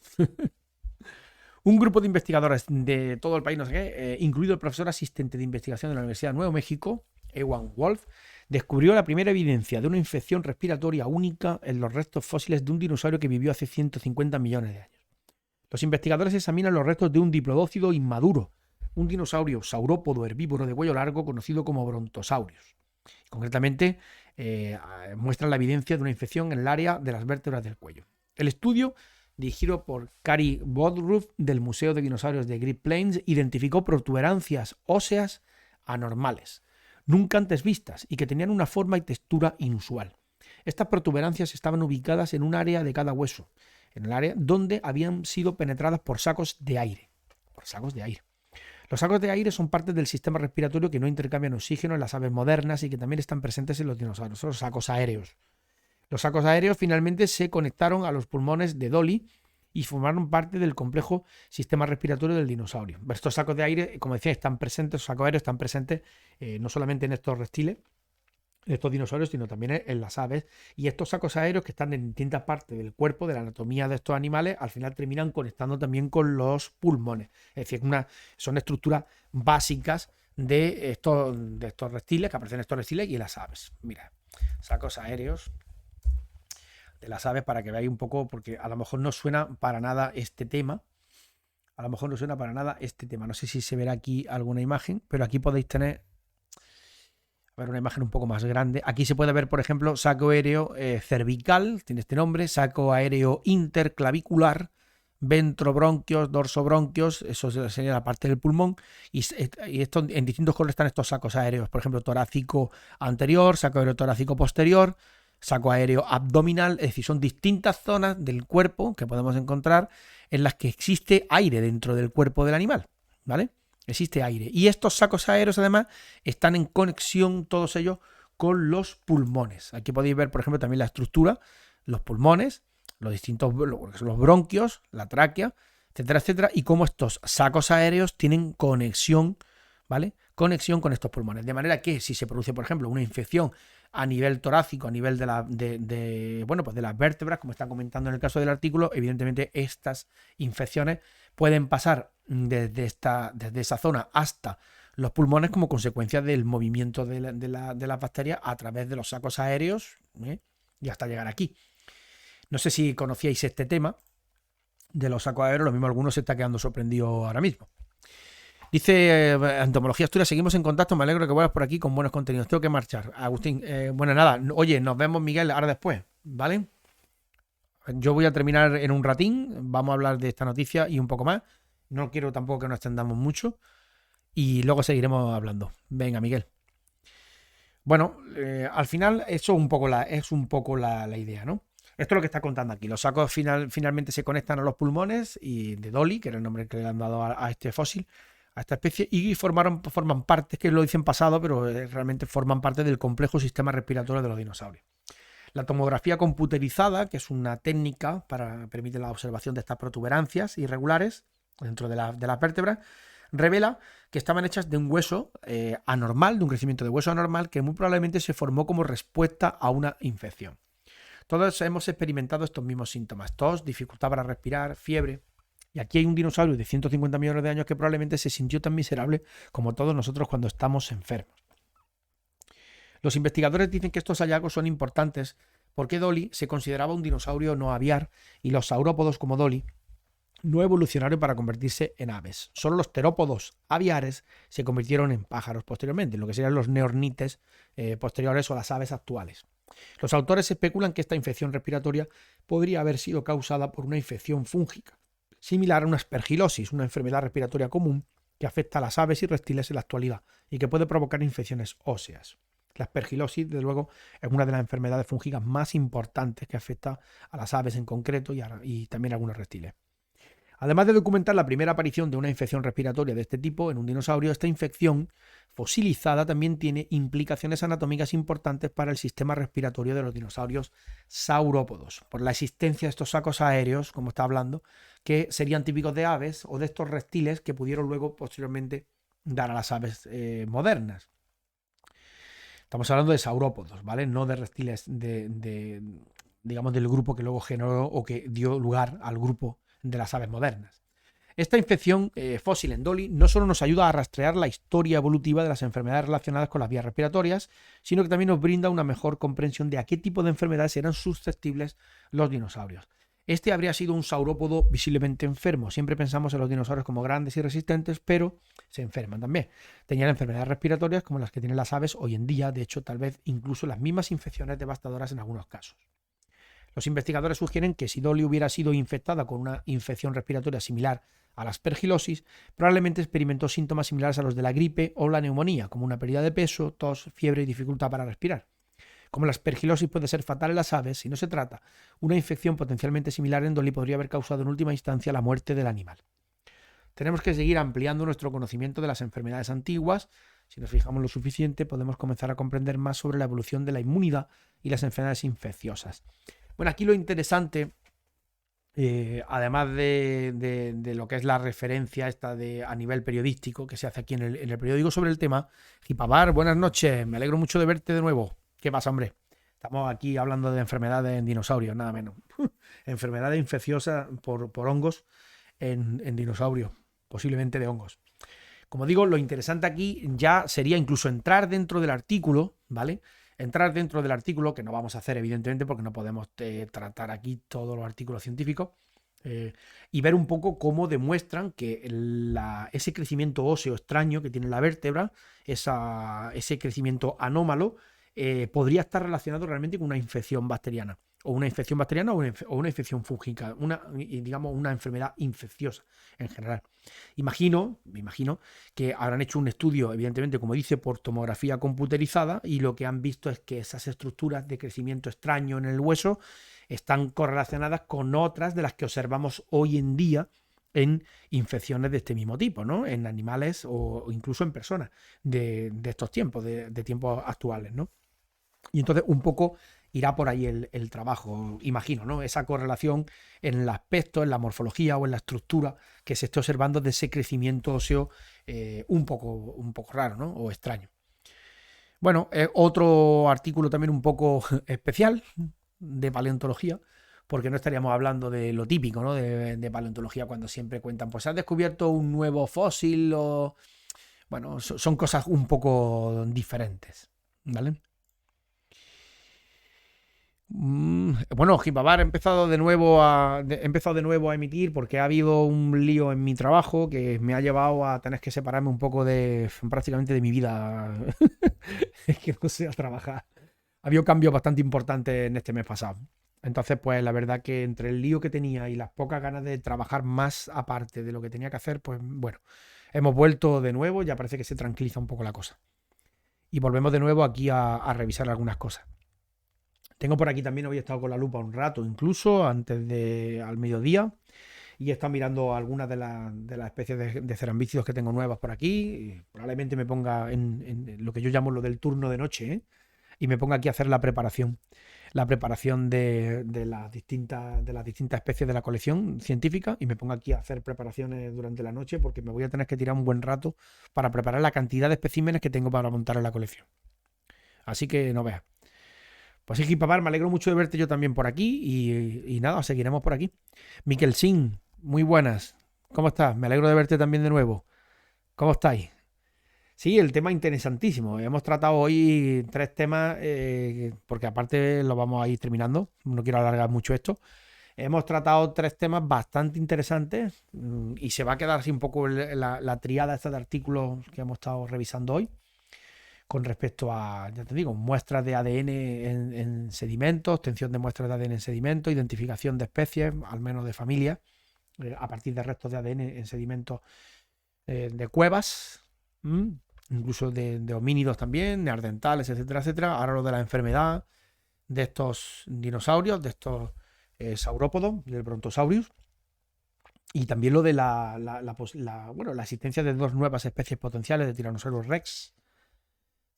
Un grupo de investigadores de todo el país, no sé qué, incluido el profesor asistente de investigación de la Universidad de Nuevo México, Ewan Wolf, descubrió la primera evidencia de una infección respiratoria única en los restos fósiles de un dinosaurio que vivió hace 150 millones de años. Los investigadores examinan los restos de un diplodócido inmaduro, un dinosaurio saurópodo herbívoro de cuello largo conocido como Brontosaurus. Concretamente, muestran la evidencia de una infección en el área de las vértebras del cuello. El estudio, dirigido por Kari Bodruf del Museo de Dinosaurios de Great Plains, identificó protuberancias óseas anormales, nunca antes vistas, y que tenían una forma y textura inusual. Estas protuberancias estaban ubicadas en un área de cada hueso, en el área donde habían sido penetradas por sacos de aire. Los sacos de aire son parte del sistema respiratorio que no intercambian oxígeno en las aves modernas y que también están presentes en los dinosaurios. Son los sacos aéreos. Los sacos aéreos finalmente se conectaron a los pulmones de Dolly y formaron parte del complejo sistema respiratorio del dinosaurio. Estos sacos de aire, como decía, están presentes, los sacos aéreos están presentes no solamente en estos reptiles, en estos dinosaurios, sino también en las aves. Y estos sacos aéreos que están en distintas partes del cuerpo, de la anatomía de estos animales, al final terminan conectando también con los pulmones. Es decir, son estructuras básicas de estos reptiles, que aparecen en estos reptiles y en las aves. Mira, sacos aéreos de las aves para que veáis un poco, porque a lo mejor no suena para nada este tema. No sé si se verá aquí alguna imagen, pero aquí podéis tener una imagen un poco más grande. Aquí se puede ver, por ejemplo, saco aéreo cervical, tiene este nombre, saco aéreo interclavicular, ventrobronquios, dorsobronquios, eso sería la parte del pulmón, y esto, en distintos colores están estos sacos aéreos, por ejemplo, torácico anterior, saco aéreo torácico posterior, saco aéreo abdominal, es decir, son distintas zonas del cuerpo que podemos encontrar en las que existe aire dentro del cuerpo del animal, ¿vale? Existe aire. Y estos sacos aéreos, además, están en conexión, todos ellos, con los pulmones. Aquí podéis ver, por ejemplo, también la estructura, los pulmones, los bronquios, la tráquea, etcétera, etcétera, y cómo estos sacos aéreos tienen conexión, ¿vale? Conexión con estos pulmones. De manera que si se produce, por ejemplo, una infección a nivel torácico, a nivel de las vértebras, como están comentando en el caso del artículo, evidentemente estas infecciones pueden pasar desde esa zona hasta los pulmones como consecuencia del movimiento de las bacterias a través de los sacos aéreos y hasta llegar aquí. No sé si conocíais este tema de los sacos aéreos, lo mismo algunos se está quedando sorprendido ahora mismo. Dice Entomología Asturias, seguimos en contacto, me alegro que vuelvas por aquí con buenos contenidos. Tengo que marchar. Agustín, bueno, nada, oye, nos vemos, Miguel, ahora después, ¿vale? Yo voy a terminar en un ratín, vamos a hablar de esta noticia y un poco más. No quiero tampoco que nos extendamos mucho y luego seguiremos hablando. Venga, Miguel. Bueno, al final eso es un poco la idea, ¿no? Esto es lo que está contando aquí. Los sacos finalmente se conectan a los pulmones y de Dolly, que era el nombre que le han dado a este fósil, a esta especie, y forman parte, que lo dicen pasado, pero realmente forman parte del complejo sistema respiratorio de los dinosaurios. La tomografía computerizada, que es una técnica para permitir la observación de estas protuberancias irregulares dentro de las vértebras, revela que estaban hechas de un hueso anormal, de un crecimiento de hueso anormal, que muy probablemente se formó como respuesta a una infección. Todos hemos experimentado estos mismos síntomas: tos, dificultad para respirar, fiebre. Y aquí hay un dinosaurio de 150 millones de años que probablemente se sintió tan miserable como todos nosotros cuando estamos enfermos. Los investigadores dicen que estos hallazgos son importantes porque Dolly se consideraba un dinosaurio no aviar y los saurópodos como Dolly no evolucionaron para convertirse en aves. Solo los terópodos aviares se convirtieron en pájaros posteriormente, lo que serían los neornites posteriores o las aves actuales. Los autores especulan que esta infección respiratoria podría haber sido causada por una infección fúngica, similar a una aspergilosis, una enfermedad respiratoria común que afecta a las aves y reptiles en la actualidad y que puede provocar infecciones óseas. La aspergilosis, desde luego, es una de las enfermedades fúngicas más importantes que afecta a las aves en concreto y también a algunos reptiles. Además de documentar la primera aparición de una infección respiratoria de este tipo en un dinosaurio, esta infección fosilizada también tiene implicaciones anatómicas importantes para el sistema respiratorio de los dinosaurios saurópodos, por la existencia de estos sacos aéreos, como está hablando, que serían típicos de aves o de estos reptiles que pudieron luego posteriormente dar a las aves modernas. Estamos hablando de saurópodos, ¿vale? No de reptiles digamos, del grupo que luego generó o que dio lugar al grupo de las aves modernas. Esta infección fósil en Dolly no solo nos ayuda a rastrear la historia evolutiva de las enfermedades relacionadas con las vías respiratorias, sino que también nos brinda una mejor comprensión de a qué tipo de enfermedades eran susceptibles los dinosaurios. Este habría sido un saurópodo visiblemente enfermo. Siempre pensamos en los dinosaurios como grandes y resistentes, pero se enferman también. Tenían enfermedades respiratorias como las que tienen las aves hoy en día, de hecho, tal vez incluso las mismas infecciones devastadoras en algunos casos. Los investigadores sugieren que si Dolly hubiera sido infectada con una infección respiratoria similar a la aspergilosis, probablemente experimentó síntomas similares a los de la gripe o la neumonía, como una pérdida de peso, tos, fiebre y dificultad para respirar. Como la aspergilosis puede ser fatal en las aves, si no se trata, una infección potencialmente similar en Dolly podría haber causado en última instancia la muerte del animal. Tenemos que seguir ampliando nuestro conocimiento de las enfermedades antiguas. Si nos fijamos lo suficiente, podemos comenzar a comprender más sobre la evolución de la inmunidad y las enfermedades infecciosas. Bueno, aquí lo interesante, además de lo que es la referencia esta a nivel periodístico que se hace aquí en el periódico sobre el tema, Gipavar, buenas noches, me alegro mucho de verte de nuevo. ¿Qué pasa, hombre? Estamos aquí hablando de enfermedades en dinosaurios, nada menos. Enfermedades infecciosas por hongos en dinosaurios, posiblemente de hongos. Como digo, lo interesante aquí ya sería incluso entrar dentro del artículo, ¿vale? Entrar dentro del artículo, que no vamos a hacer evidentemente porque no podemos tratar aquí todos los artículos científicos, y ver un poco cómo demuestran que ese crecimiento óseo extraño que tiene la vértebra, ese crecimiento anómalo, podría estar relacionado realmente con una infección bacteriana. O una infección bacteriana o una infección fúngica, digamos una enfermedad infecciosa en general. Me imagino que habrán hecho un estudio, evidentemente, como dice, por tomografía computerizada, y lo que han visto es que esas estructuras de crecimiento extraño en el hueso están correlacionadas con otras de las que observamos hoy en día en infecciones de este mismo tipo, ¿no? En animales o incluso en personas de estos tiempos, de tiempos actuales, ¿no? Y entonces un poco irá por ahí el trabajo, imagino, ¿no? Esa correlación en el aspecto, en la morfología o en la estructura que se esté observando de ese crecimiento óseo un poco raro, ¿no? O extraño. Bueno, otro artículo también un poco especial de paleontología, porque no estaríamos hablando de lo típico, ¿no? De paleontología cuando siempre cuentan, pues has descubierto un nuevo fósil o... Bueno, son cosas un poco diferentes, ¿vale? Bueno, Gipabar he empezado de nuevo a emitir porque ha habido un lío en mi trabajo que me ha llevado a tener que separarme un poco prácticamente de mi vida. Es que no sé a trabajar. Ha habido cambios bastante importantes en este mes pasado. Entonces, pues la verdad que entre el lío que tenía y las pocas ganas de trabajar más aparte de lo que tenía que hacer, pues bueno, hemos vuelto de nuevo, ya parece que se tranquiliza un poco la cosa. Y volvemos de nuevo aquí a revisar algunas cosas. Tengo por aquí también, hoy he estado con la lupa un rato, incluso al mediodía, y he estado mirando algunas de las especies de cerambícidos que tengo nuevas por aquí. Y probablemente me ponga en lo que yo llamo lo del turno de noche, ¿eh? Y me ponga aquí a hacer la preparación de las distintas especies de la colección científica, y me ponga aquí a hacer preparaciones durante la noche porque me voy a tener que tirar un buen rato para preparar la cantidad de especímenes que tengo para montar en la colección. Así que no veas. Pues sí, Papar, me alegro mucho de verte yo también por aquí y nada, seguiremos por aquí. Miquel Sin, muy buenas. ¿Cómo estás? Me alegro de verte también de nuevo. ¿Cómo estáis? Sí, el tema interesantísimo. Hemos tratado hoy tres temas, porque aparte lo vamos a ir terminando. No quiero alargar mucho esto. Hemos tratado tres temas bastante interesantes y se va a quedar así un poco la triada esta de artículos que hemos estado revisando hoy, con respecto a, ya te digo, muestras de ADN en sedimentos, obtención de muestras de ADN en sedimentos, identificación de especies, al menos de familias, a partir de restos de ADN en sedimentos de cuevas, incluso de homínidos también, neandertales, etcétera, etcétera. Ahora lo de la enfermedad de estos dinosaurios, de estos saurópodos, del Brontosaurus. Y también lo de la existencia de dos nuevas especies potenciales de Tyrannosaurus Rex.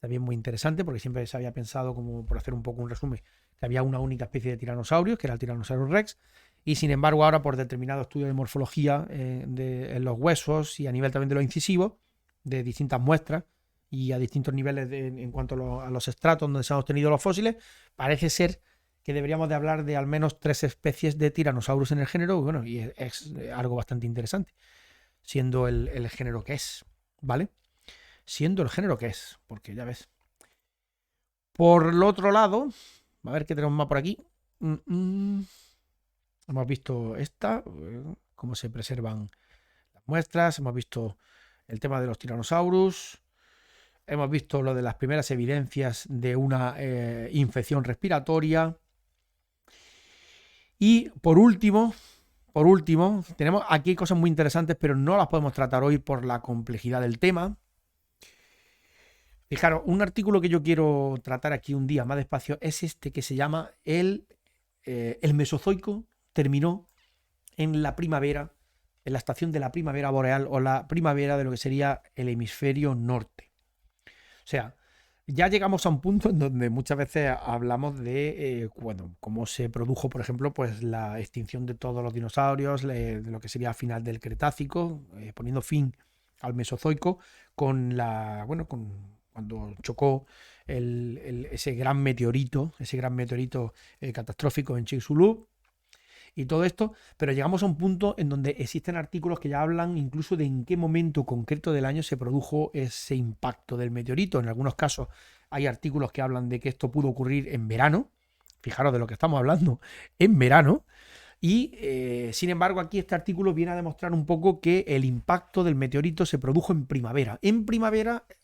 También muy interesante, porque siempre se había pensado, como por hacer un poco un resumen, que había una única especie de tiranosaurios, que era el Tyrannosaurus Rex, y sin embargo ahora por determinado estudio de morfología en los huesos y a nivel también de los incisivos, de distintas muestras y a distintos niveles en cuanto a los estratos donde se han obtenido los fósiles, parece ser que deberíamos de hablar de al menos 3 especies de Tyrannosaurus en el género, bueno, y es algo bastante interesante, siendo el género que es, ¿vale? Siendo el género que es, porque ya ves. Por el otro lado, a ver qué tenemos más por aquí. Hemos visto cómo se preservan las muestras, hemos visto el tema de los tiranosaurus, hemos visto lo de las primeras evidencias de una infección respiratoria. Y por último, tenemos aquí cosas muy interesantes, pero no las podemos tratar hoy por la complejidad del tema. Fijaros, un artículo que yo quiero tratar aquí un día más despacio es este que se llama el Mesozoico terminó en la primavera, en la estación de la primavera boreal o la primavera de lo que sería el hemisferio norte. O sea, ya llegamos a un punto en donde muchas veces hablamos de cómo se produjo, por ejemplo, pues la extinción de todos los dinosaurios, de lo que sería a final del Cretácico, poniendo fin al Mesozoico con cuando chocó ese gran meteorito catastrófico en Chicxulub y todo esto, pero llegamos a un punto en donde existen artículos que ya hablan incluso de en qué momento concreto del año se produjo ese impacto del meteorito. En algunos casos hay artículos que hablan de que esto pudo ocurrir en verano, fijaros de lo que estamos hablando, en verano, y sin embargo aquí este artículo viene a demostrar un poco que el impacto del meteorito se produjo en primavera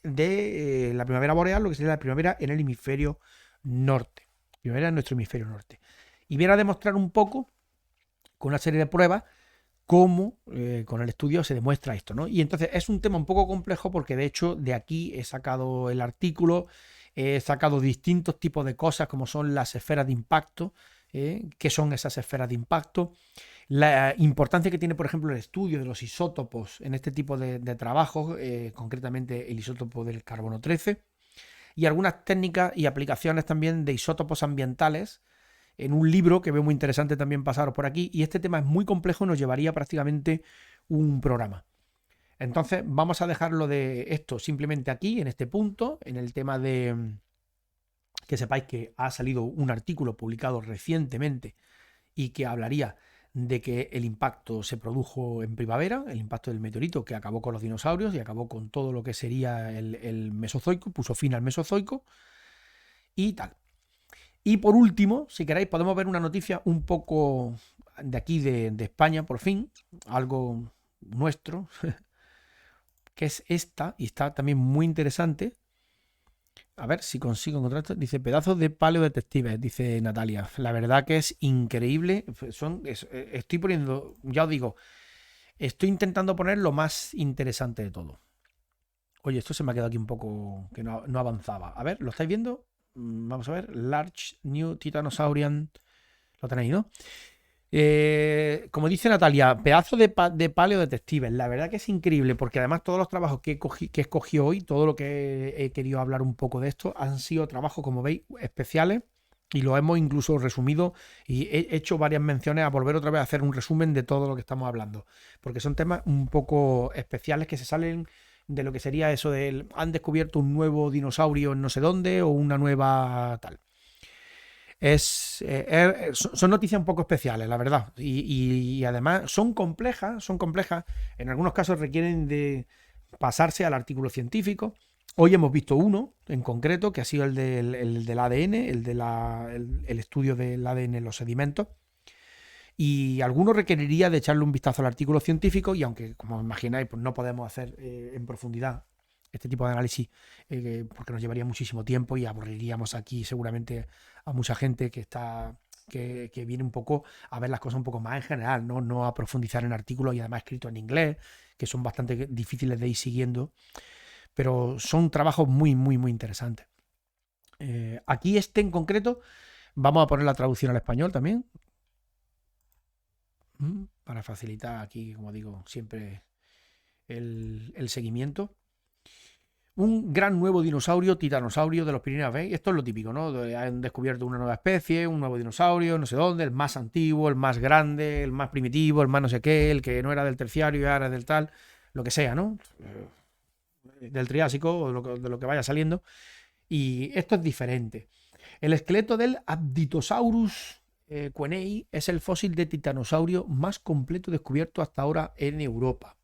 de la primavera boreal, lo que sería la primavera en el hemisferio norte, primavera en nuestro hemisferio norte. Y viene a demostrar un poco con una serie de pruebas cómo con el estudio se demuestra esto, ¿no? Y entonces es un tema un poco complejo porque de hecho de aquí he sacado el artículo, he sacado distintos tipos de cosas como son las esferas de impacto, qué son esas esferas de impacto, la importancia que tiene, por ejemplo, el estudio de los isótopos en este tipo de trabajos, concretamente el isótopo del carbono 13, y algunas técnicas y aplicaciones también de isótopos ambientales en un libro que veo muy interesante también pasaros por aquí, y este tema es muy complejo y nos llevaría prácticamente un programa. Entonces vamos a dejarlo de esto simplemente aquí, en este punto, en el tema de que sepáis que ha salido un artículo publicado recientemente y que hablaría de que el impacto se produjo en primavera, el impacto del meteorito que acabó con los dinosaurios y acabó con todo lo que sería el Mesozoico, puso fin al Mesozoico y tal. Y por último, si queréis, podemos ver una noticia un poco de aquí de España, por fin, algo nuestro, que es esta, y está también muy interesante. A ver si consigo encontrar esto. Dice, pedazos de paleodetectives, dice Natalia. La verdad que es increíble. Estoy poniendo, ya os digo, estoy intentando poner lo más interesante de todo. Oye, esto se me ha quedado aquí un poco que no avanzaba. A ver, ¿lo estáis viendo? Vamos a ver. Large New Titanosaurian. Lo tenéis, ¿no? Como dice Natalia, pedazo de paleodetectives. La verdad que es increíble, porque además todos los trabajos que he escogido hoy, todo lo que he querido hablar un poco de esto, han sido trabajos, como veis, especiales. Y lo hemos incluso resumido y he hecho varias menciones a volver otra vez a hacer un resumen de todo lo que estamos hablando. Porque son temas un poco especiales que se salen de lo que sería eso de han descubierto un nuevo dinosaurio en no sé dónde o una nueva tal. Son noticias un poco especiales, la verdad. Y además son complejas. En algunos casos requieren de pasarse al artículo científico. Hoy hemos visto uno en concreto, que ha sido el del ADN, el estudio del ADN en los sedimentos. Y alguno requeriría de echarle un vistazo al artículo científico, y aunque, como imagináis, pues no podemos hacer en profundidad este tipo de análisis porque nos llevaría muchísimo tiempo y aburriríamos aquí seguramente a mucha gente que viene un poco a ver las cosas un poco más en general, no a profundizar en artículos y además escritos en inglés, que son bastante difíciles de ir siguiendo, pero son trabajos muy, muy, muy interesantes. Aquí este en concreto, vamos a poner la traducción al español también, para facilitar aquí, como digo, siempre el seguimiento. Un gran nuevo dinosaurio, titanosaurio de los Pirineos. ¿Veis? Esto es lo típico, ¿no? Han descubierto una nueva especie, un nuevo dinosaurio, no sé dónde, el más antiguo, el más grande, el más primitivo, el más no sé qué, el que no era del terciario y ahora es del tal, lo que sea, ¿no? Del Triásico o de lo que vaya saliendo. Y esto es diferente. El esqueleto del Apatosaurus quenei es el fósil de titanosaurio más completo descubierto hasta ahora en Europa.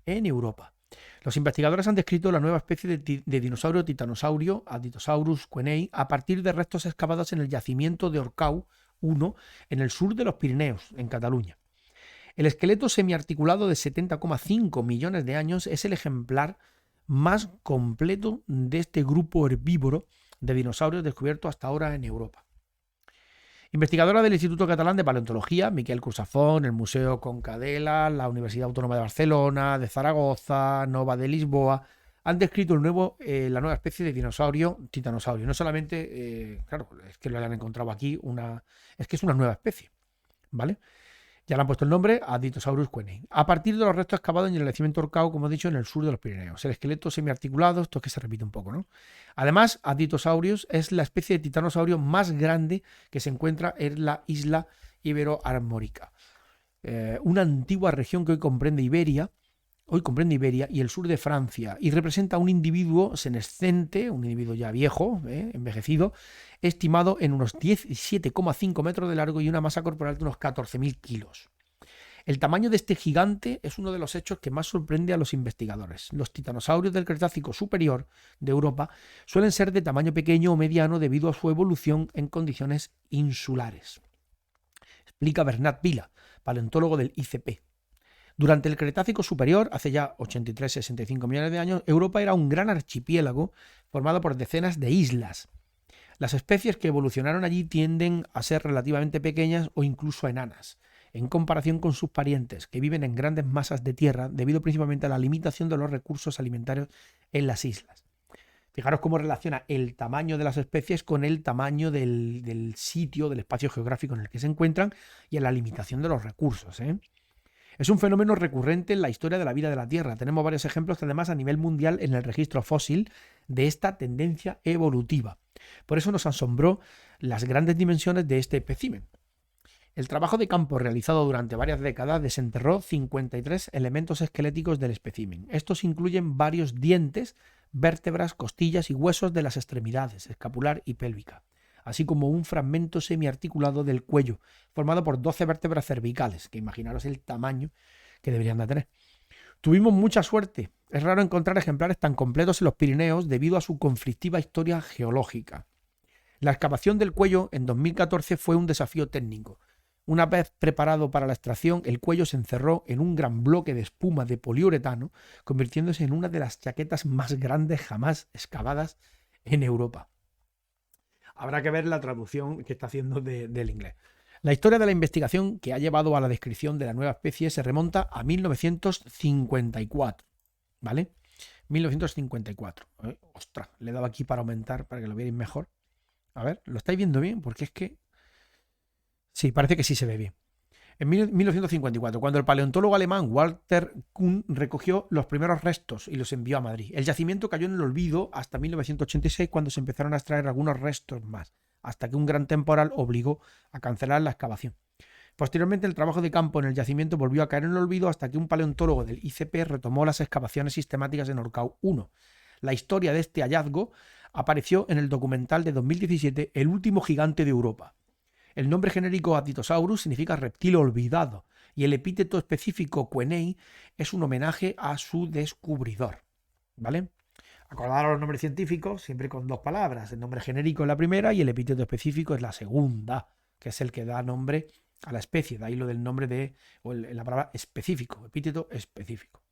En Europa. Los investigadores han descrito la nueva especie de dinosaurio titanosaurio, Apatosaurus quenei, a partir de restos excavados en el yacimiento de Orcau I en el sur de los Pirineos, en Cataluña. El esqueleto semiarticulado de 70,5 millones de años es el ejemplar más completo de este grupo herbívoro de dinosaurios descubierto hasta ahora en Europa. Investigadora del Instituto Catalán de Paleontología, Miquel Crusafón, el Museo Concadela, la Universidad Autónoma de Barcelona, de Zaragoza, Nova de Lisboa, han descrito la nueva especie de titanosaurio. No solamente, claro, es que lo hayan encontrado aquí, es que es una nueva especie, ¿vale? Ya le han puesto el nombre a Apatosaurus quenei. A partir de los restos excavados en el yacimiento Orcau, como he dicho, en el sur de los Pirineos. El esqueleto semiarticulado, esto es que se repite un poco, ¿no? Además, Apatosaurus es la especie de titanosaurio más grande que se encuentra en la isla Ibero-Armórica, una antigua región que hoy comprende Iberia y el sur de Francia, y representa un individuo senescente, un individuo ya viejo, envejecido, estimado en unos 17,5 metros de largo y una masa corporal de unos 14.000 kilos. El tamaño de este gigante es uno de los hechos que más sorprende a los investigadores. Los titanosaurios del Cretácico superior de Europa suelen ser de tamaño pequeño o mediano debido a su evolución en condiciones insulares. Explica Bernat Vila, paleontólogo del ICP. Durante el Cretácico superior, hace ya 83-65 millones de años, Europa era un gran archipiélago formado por decenas de islas. Las especies que evolucionaron allí tienden a ser relativamente pequeñas o incluso enanas, en comparación con sus parientes, que viven en grandes masas de tierra debido principalmente a la limitación de los recursos alimentarios en las islas. Fijaros cómo relaciona el tamaño de las especies con el tamaño del sitio, del espacio geográfico en el que se encuentran y en la limitación de los recursos, Es un fenómeno recurrente en la historia de la vida de la Tierra. Tenemos varios ejemplos, además, a nivel mundial en el registro fósil de esta tendencia evolutiva. Por eso nos asombró las grandes dimensiones de este espécimen. El trabajo de campo realizado durante varias décadas desenterró 53 elementos esqueléticos del espécimen. Estos incluyen varios dientes, vértebras, costillas y huesos de las extremidades, escapular y pélvica, así como un fragmento semiarticulado del cuello, formado por 12 vértebras cervicales, que imaginaros el tamaño que deberían de tener. Tuvimos mucha suerte. Es raro encontrar ejemplares tan completos en los Pirineos debido a su conflictiva historia geológica. La excavación del cuello en 2014 fue un desafío técnico. Una vez preparado para la extracción, el cuello se encerró en un gran bloque de espuma de poliuretano, convirtiéndose en una de las chaquetas más grandes jamás excavadas en Europa. Habrá que ver la traducción que está haciendo del inglés. La historia de la investigación que ha llevado a la descripción de la nueva especie se remonta a 1954, ¿vale? 1954. Ostras, le he dado aquí para aumentar, para que lo veáis mejor. A ver, ¿lo estáis viendo bien? Porque es que... Sí, parece que sí se ve bien. En 1954, cuando el paleontólogo alemán Walter Kuhn recogió los primeros restos y los envió a Madrid. El yacimiento cayó en el olvido hasta 1986, cuando se empezaron a extraer algunos restos más, hasta que un gran temporal obligó a cancelar la excavación. Posteriormente, el trabajo de campo en el yacimiento volvió a caer en el olvido hasta que un paleontólogo del ICP retomó las excavaciones sistemáticas en Orcau I. La historia de este hallazgo apareció en el documental de 2017 El último gigante de Europa. El nombre genérico Apatosaurus significa reptil olvidado y el epíteto específico quenei es un homenaje a su descubridor, ¿vale? Acordaros los nombres científicos siempre con dos palabras. El nombre genérico es la primera y el epíteto específico es la segunda, que es el que da nombre a la especie. De ahí lo del nombre la palabra específico, epíteto específico.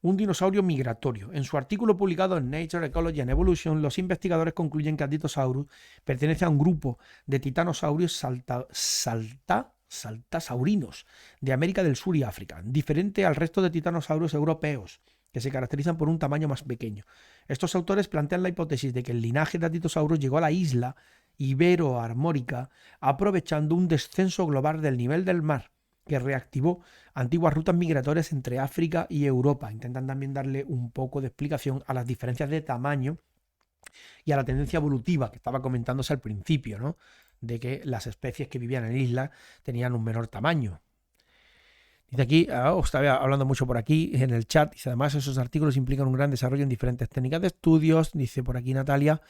Un dinosaurio migratorio. En su artículo publicado en Nature Ecology and Evolution, los investigadores concluyen que Apatosaurus pertenece a un grupo de titanosaurios saltasaurinos de América del Sur y África, diferente al resto de titanosaurios europeos, que se caracterizan por un tamaño más pequeño. Estos autores plantean la hipótesis de que el linaje de Apatosaurus llegó a la isla Ibero-Armórica aprovechando un descenso global del nivel del mar, que reactivó antiguas rutas migratorias entre África y Europa. Intentan también darle un poco de explicación a las diferencias de tamaño y a la tendencia evolutiva que estaba comentándose al principio, ¿no? De que las especies que vivían en islas tenían un menor tamaño. Dice aquí, estaba hablando mucho por aquí en el chat, dice además esos artículos implican un gran desarrollo en diferentes técnicas de estudios, dice por aquí Natalia.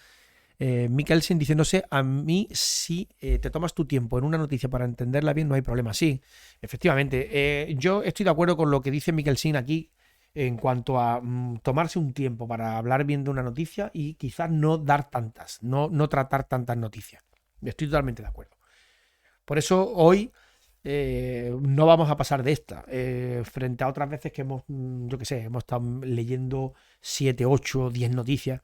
Mikkelsen dice, no sé, a mí si te tomas tu tiempo en una noticia para entenderla bien, no hay problema. Sí, efectivamente. Yo estoy de acuerdo con lo que dice Mikkelsen aquí en cuanto a tomarse un tiempo para hablar bien de una noticia y quizás no dar tantas, no tratar tantas noticias. Estoy totalmente de acuerdo. Por eso hoy no vamos a pasar de esta. Frente a otras veces que hemos, yo qué sé, hemos estado leyendo 7, 8, 10 noticias,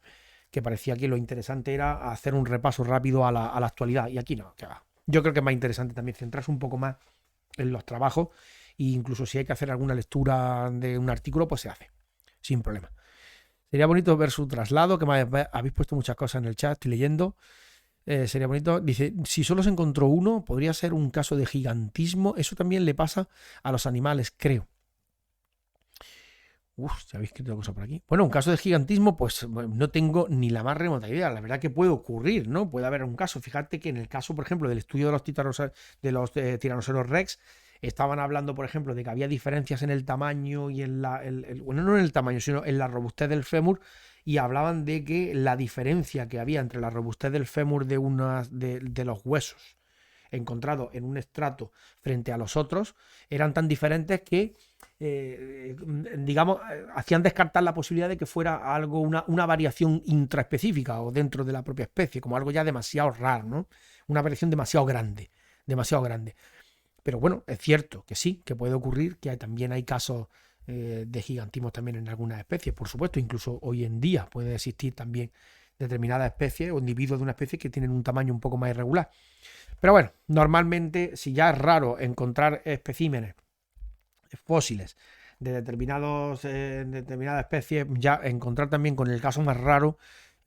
que parecía que lo interesante era hacer un repaso rápido a la actualidad. Y aquí no, que va. Yo creo que es más interesante también centrarse un poco más en los trabajos e incluso si hay que hacer alguna lectura de un artículo, pues se hace, sin problema. Sería bonito ver su traslado, que habéis puesto muchas cosas en el chat, estoy leyendo. Sería bonito. Dice, si solo se encontró uno, podría ser un caso de gigantismo. Eso también le pasa a los animales, creo. Uf, ya habéis escrito cosa por aquí. Bueno, un caso de gigantismo, pues no tengo ni la más remota idea. La verdad que puede ocurrir, ¿no? Puede haber un caso. Fíjate que en el caso, por ejemplo, del estudio de los tiranosaurios Rex, estaban hablando, por ejemplo, de que había diferencias en el tamaño y en bueno, no en el tamaño, sino en la robustez del fémur, y hablaban de que la diferencia que había entre la robustez del fémur de los huesos encontrados en un estrato frente a los otros eran tan diferentes que, digamos, hacían descartar la posibilidad de que fuera algo, una variación intraespecífica o dentro de la propia especie, como algo ya demasiado raro, ¿no? Una variación demasiado grande, demasiado grande. Pero bueno, es cierto que sí, que puede ocurrir, que también hay casos de gigantismo también en algunas especies, por supuesto, incluso hoy en día puede existir también determinadas especies o individuos de una especie que tienen un tamaño un poco más irregular. Pero bueno, normalmente si ya es raro encontrar especímenes fósiles de determinadas especies, ya encontrar también con el caso más raro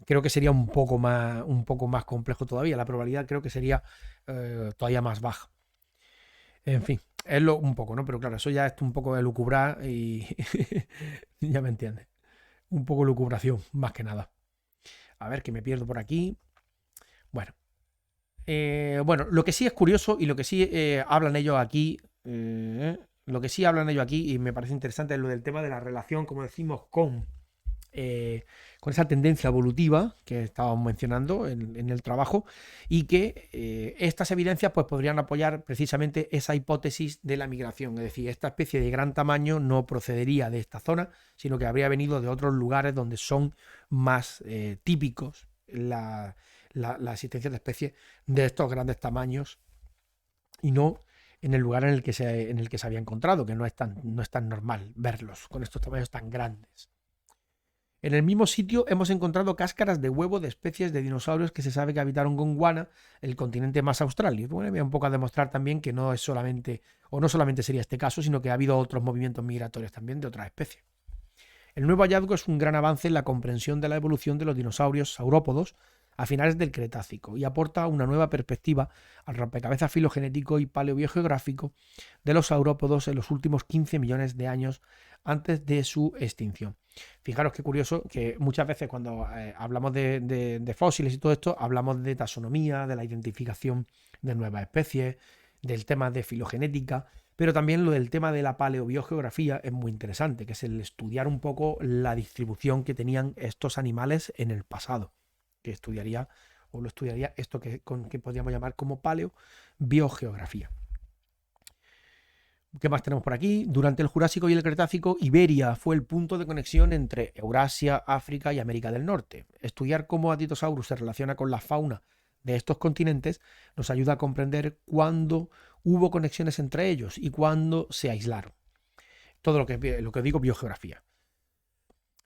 creo que sería un poco más complejo todavía. La probabilidad creo que sería todavía más baja. En fin, es un poco, ¿no? Pero claro, eso ya es un poco de lucubrar y ya me entiendes. Un poco de lucubración, más que nada. A ver, que me pierdo por aquí. Bueno. Bueno, lo que sí es curioso y lo que sí hablan ellos aquí, y me parece interesante es lo del tema de la relación, como decimos, con esa tendencia evolutiva que estábamos mencionando en el trabajo y que estas evidencias pues, podrían apoyar precisamente esa hipótesis de la migración. Es decir, esta especie de gran tamaño no procedería de esta zona, sino que habría venido de otros lugares donde son más típicos la existencia de especies de estos grandes tamaños y no en el lugar en el que se había encontrado, que no es tan normal verlos con estos tamaños tan grandes. En el mismo sitio hemos encontrado cáscaras de huevo de especies de dinosaurios que se sabe que habitaron Gondwana, el continente más austral. Y bueno, voy un poco a demostrar también que no solamente sería este caso, sino que ha habido otros movimientos migratorios también de otras especies. El nuevo hallazgo es un gran avance en la comprensión de la evolución de los dinosaurios saurópodos a finales del Cretácico y aporta una nueva perspectiva al rompecabezas filogenético y paleobiogeográfico de los saurópodos en los últimos 15 millones de años antes de su extinción. Fijaros qué curioso que muchas veces cuando hablamos de fósiles y todo esto, hablamos de taxonomía, de la identificación de nuevas especies, del tema de filogenética, pero también lo del tema de la paleobiogeografía es muy interesante, que es el estudiar un poco la distribución que tenían estos animales en el pasado, que estudiaría esto que podríamos llamar como paleobiogeografía. ¿Qué más tenemos por aquí? Durante el Jurásico y el Cretácico, Iberia fue el punto de conexión entre Eurasia, África y América del Norte. Estudiar cómo Aditosaurus se relaciona con la fauna de estos continentes nos ayuda a comprender cuándo hubo conexiones entre ellos y cuándo se aislaron. Todo lo que digo, biogeografía.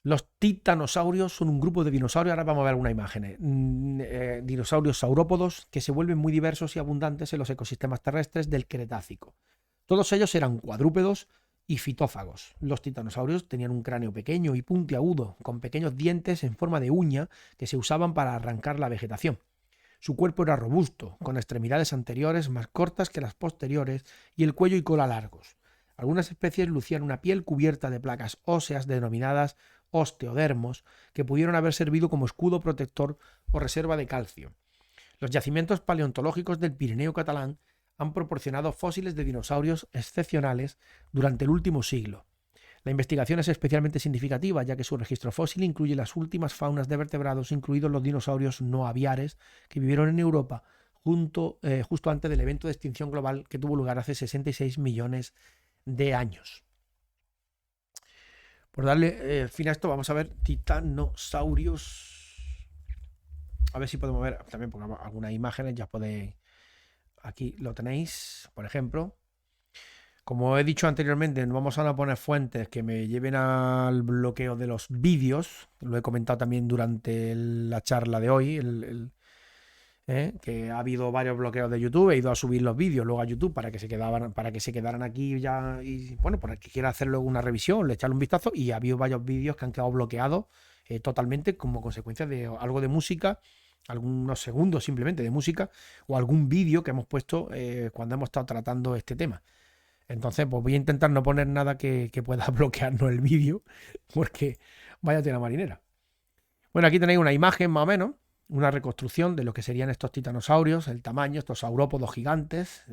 Los titanosaurios son un grupo de dinosaurios, ahora vamos a ver algunas imágenes, dinosaurios saurópodos que se vuelven muy diversos y abundantes en los ecosistemas terrestres del Cretácico. Todos ellos eran cuadrúpedos y fitófagos. Los titanosaurios tenían un cráneo pequeño y puntiagudo, con pequeños dientes en forma de uña que se usaban para arrancar la vegetación. Su cuerpo era robusto, con extremidades anteriores más cortas que las posteriores y el cuello y cola largos. Algunas especies lucían una piel cubierta de placas óseas denominadas osteodermos, que pudieron haber servido como escudo protector o reserva de calcio. Los yacimientos paleontológicos del Pirineo catalán han proporcionado fósiles de dinosaurios excepcionales durante el último siglo. La investigación es especialmente significativa, ya que su registro fósil incluye las últimas faunas de vertebrados, incluidos los dinosaurios no aviares, que vivieron en Europa justo antes del evento de extinción global que tuvo lugar hace 66 millones de años. Por darle fin a esto, vamos a ver titanosaurios. A ver si podemos ver también, porque algunas imágenes ya podéis. Aquí lo tenéis, por ejemplo. Como he dicho anteriormente, no vamos a poner fuentes que me lleven al bloqueo de los vídeos. Lo he comentado también durante la charla de hoy, que ha habido varios bloqueos de YouTube. He ido a subir los vídeos luego a YouTube para que se quedaran aquí ya. Y bueno, para el que quiera hacer luego una revisión, le echarle un vistazo. Y ha habido varios vídeos que han quedado bloqueados totalmente como consecuencia de algo de música, algunos segundos simplemente de música, o algún vídeo que hemos puesto cuando hemos estado tratando este tema. Entonces, pues voy a intentar no poner nada que pueda bloquearnos el vídeo, porque vaya tela marinera. Bueno, aquí tenéis una imagen más o menos, una reconstrucción de lo que serían estos titanosaurios, el tamaño, estos saurópodos gigantes,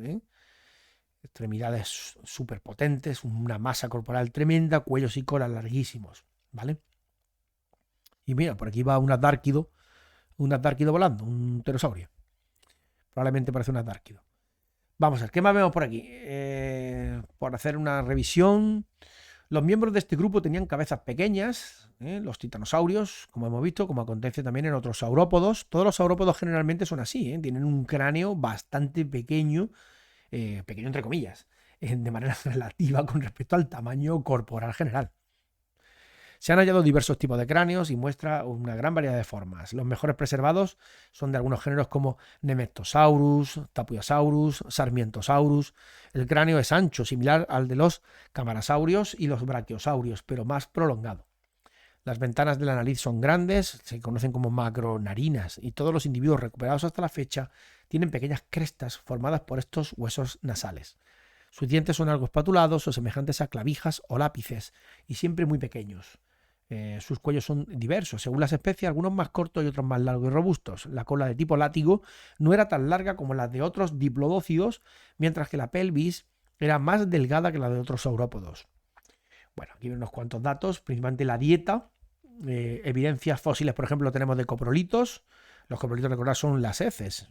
extremidades súper potentes, una masa corporal tremenda, cuellos y colas larguísimos, ¿vale? Y mira, por aquí va un adárquido volando, un pterosaurio. Probablemente parece un adárquido. Vamos a ver, ¿qué más vemos por aquí? Por hacer una revisión, los miembros de este grupo tenían cabezas pequeñas, los titanosaurios, como hemos visto, como acontece también en otros saurópodos. Todos los saurópodos generalmente son así, tienen un cráneo bastante pequeño, pequeño entre comillas, de manera relativa con respecto al tamaño corporal general. Se han hallado diversos tipos de cráneos y muestra una gran variedad de formas. Los mejores preservados son de algunos géneros como Nemegtosaurus, Tapuiosaurus, Sarmientosaurus. El cráneo es ancho, similar al de los camarasaurios y los brachiosaurios, pero más prolongado. Las ventanas de la nariz son grandes, se conocen como macronarinas, y todos los individuos recuperados hasta la fecha tienen pequeñas crestas formadas por estos huesos nasales. Sus dientes son algo espatulados o semejantes a clavijas o lápices, y siempre muy pequeños. Sus cuellos son diversos, según las especies, algunos más cortos y otros más largos y robustos. La cola de tipo látigo no era tan larga como la de otros diplodócidos, mientras que la pelvis era más delgada que la de otros saurópodos. Bueno, aquí hay unos cuantos datos, principalmente la dieta, evidencias fósiles, por ejemplo, tenemos de coprolitos. Los coprolitos, recordad, son las heces,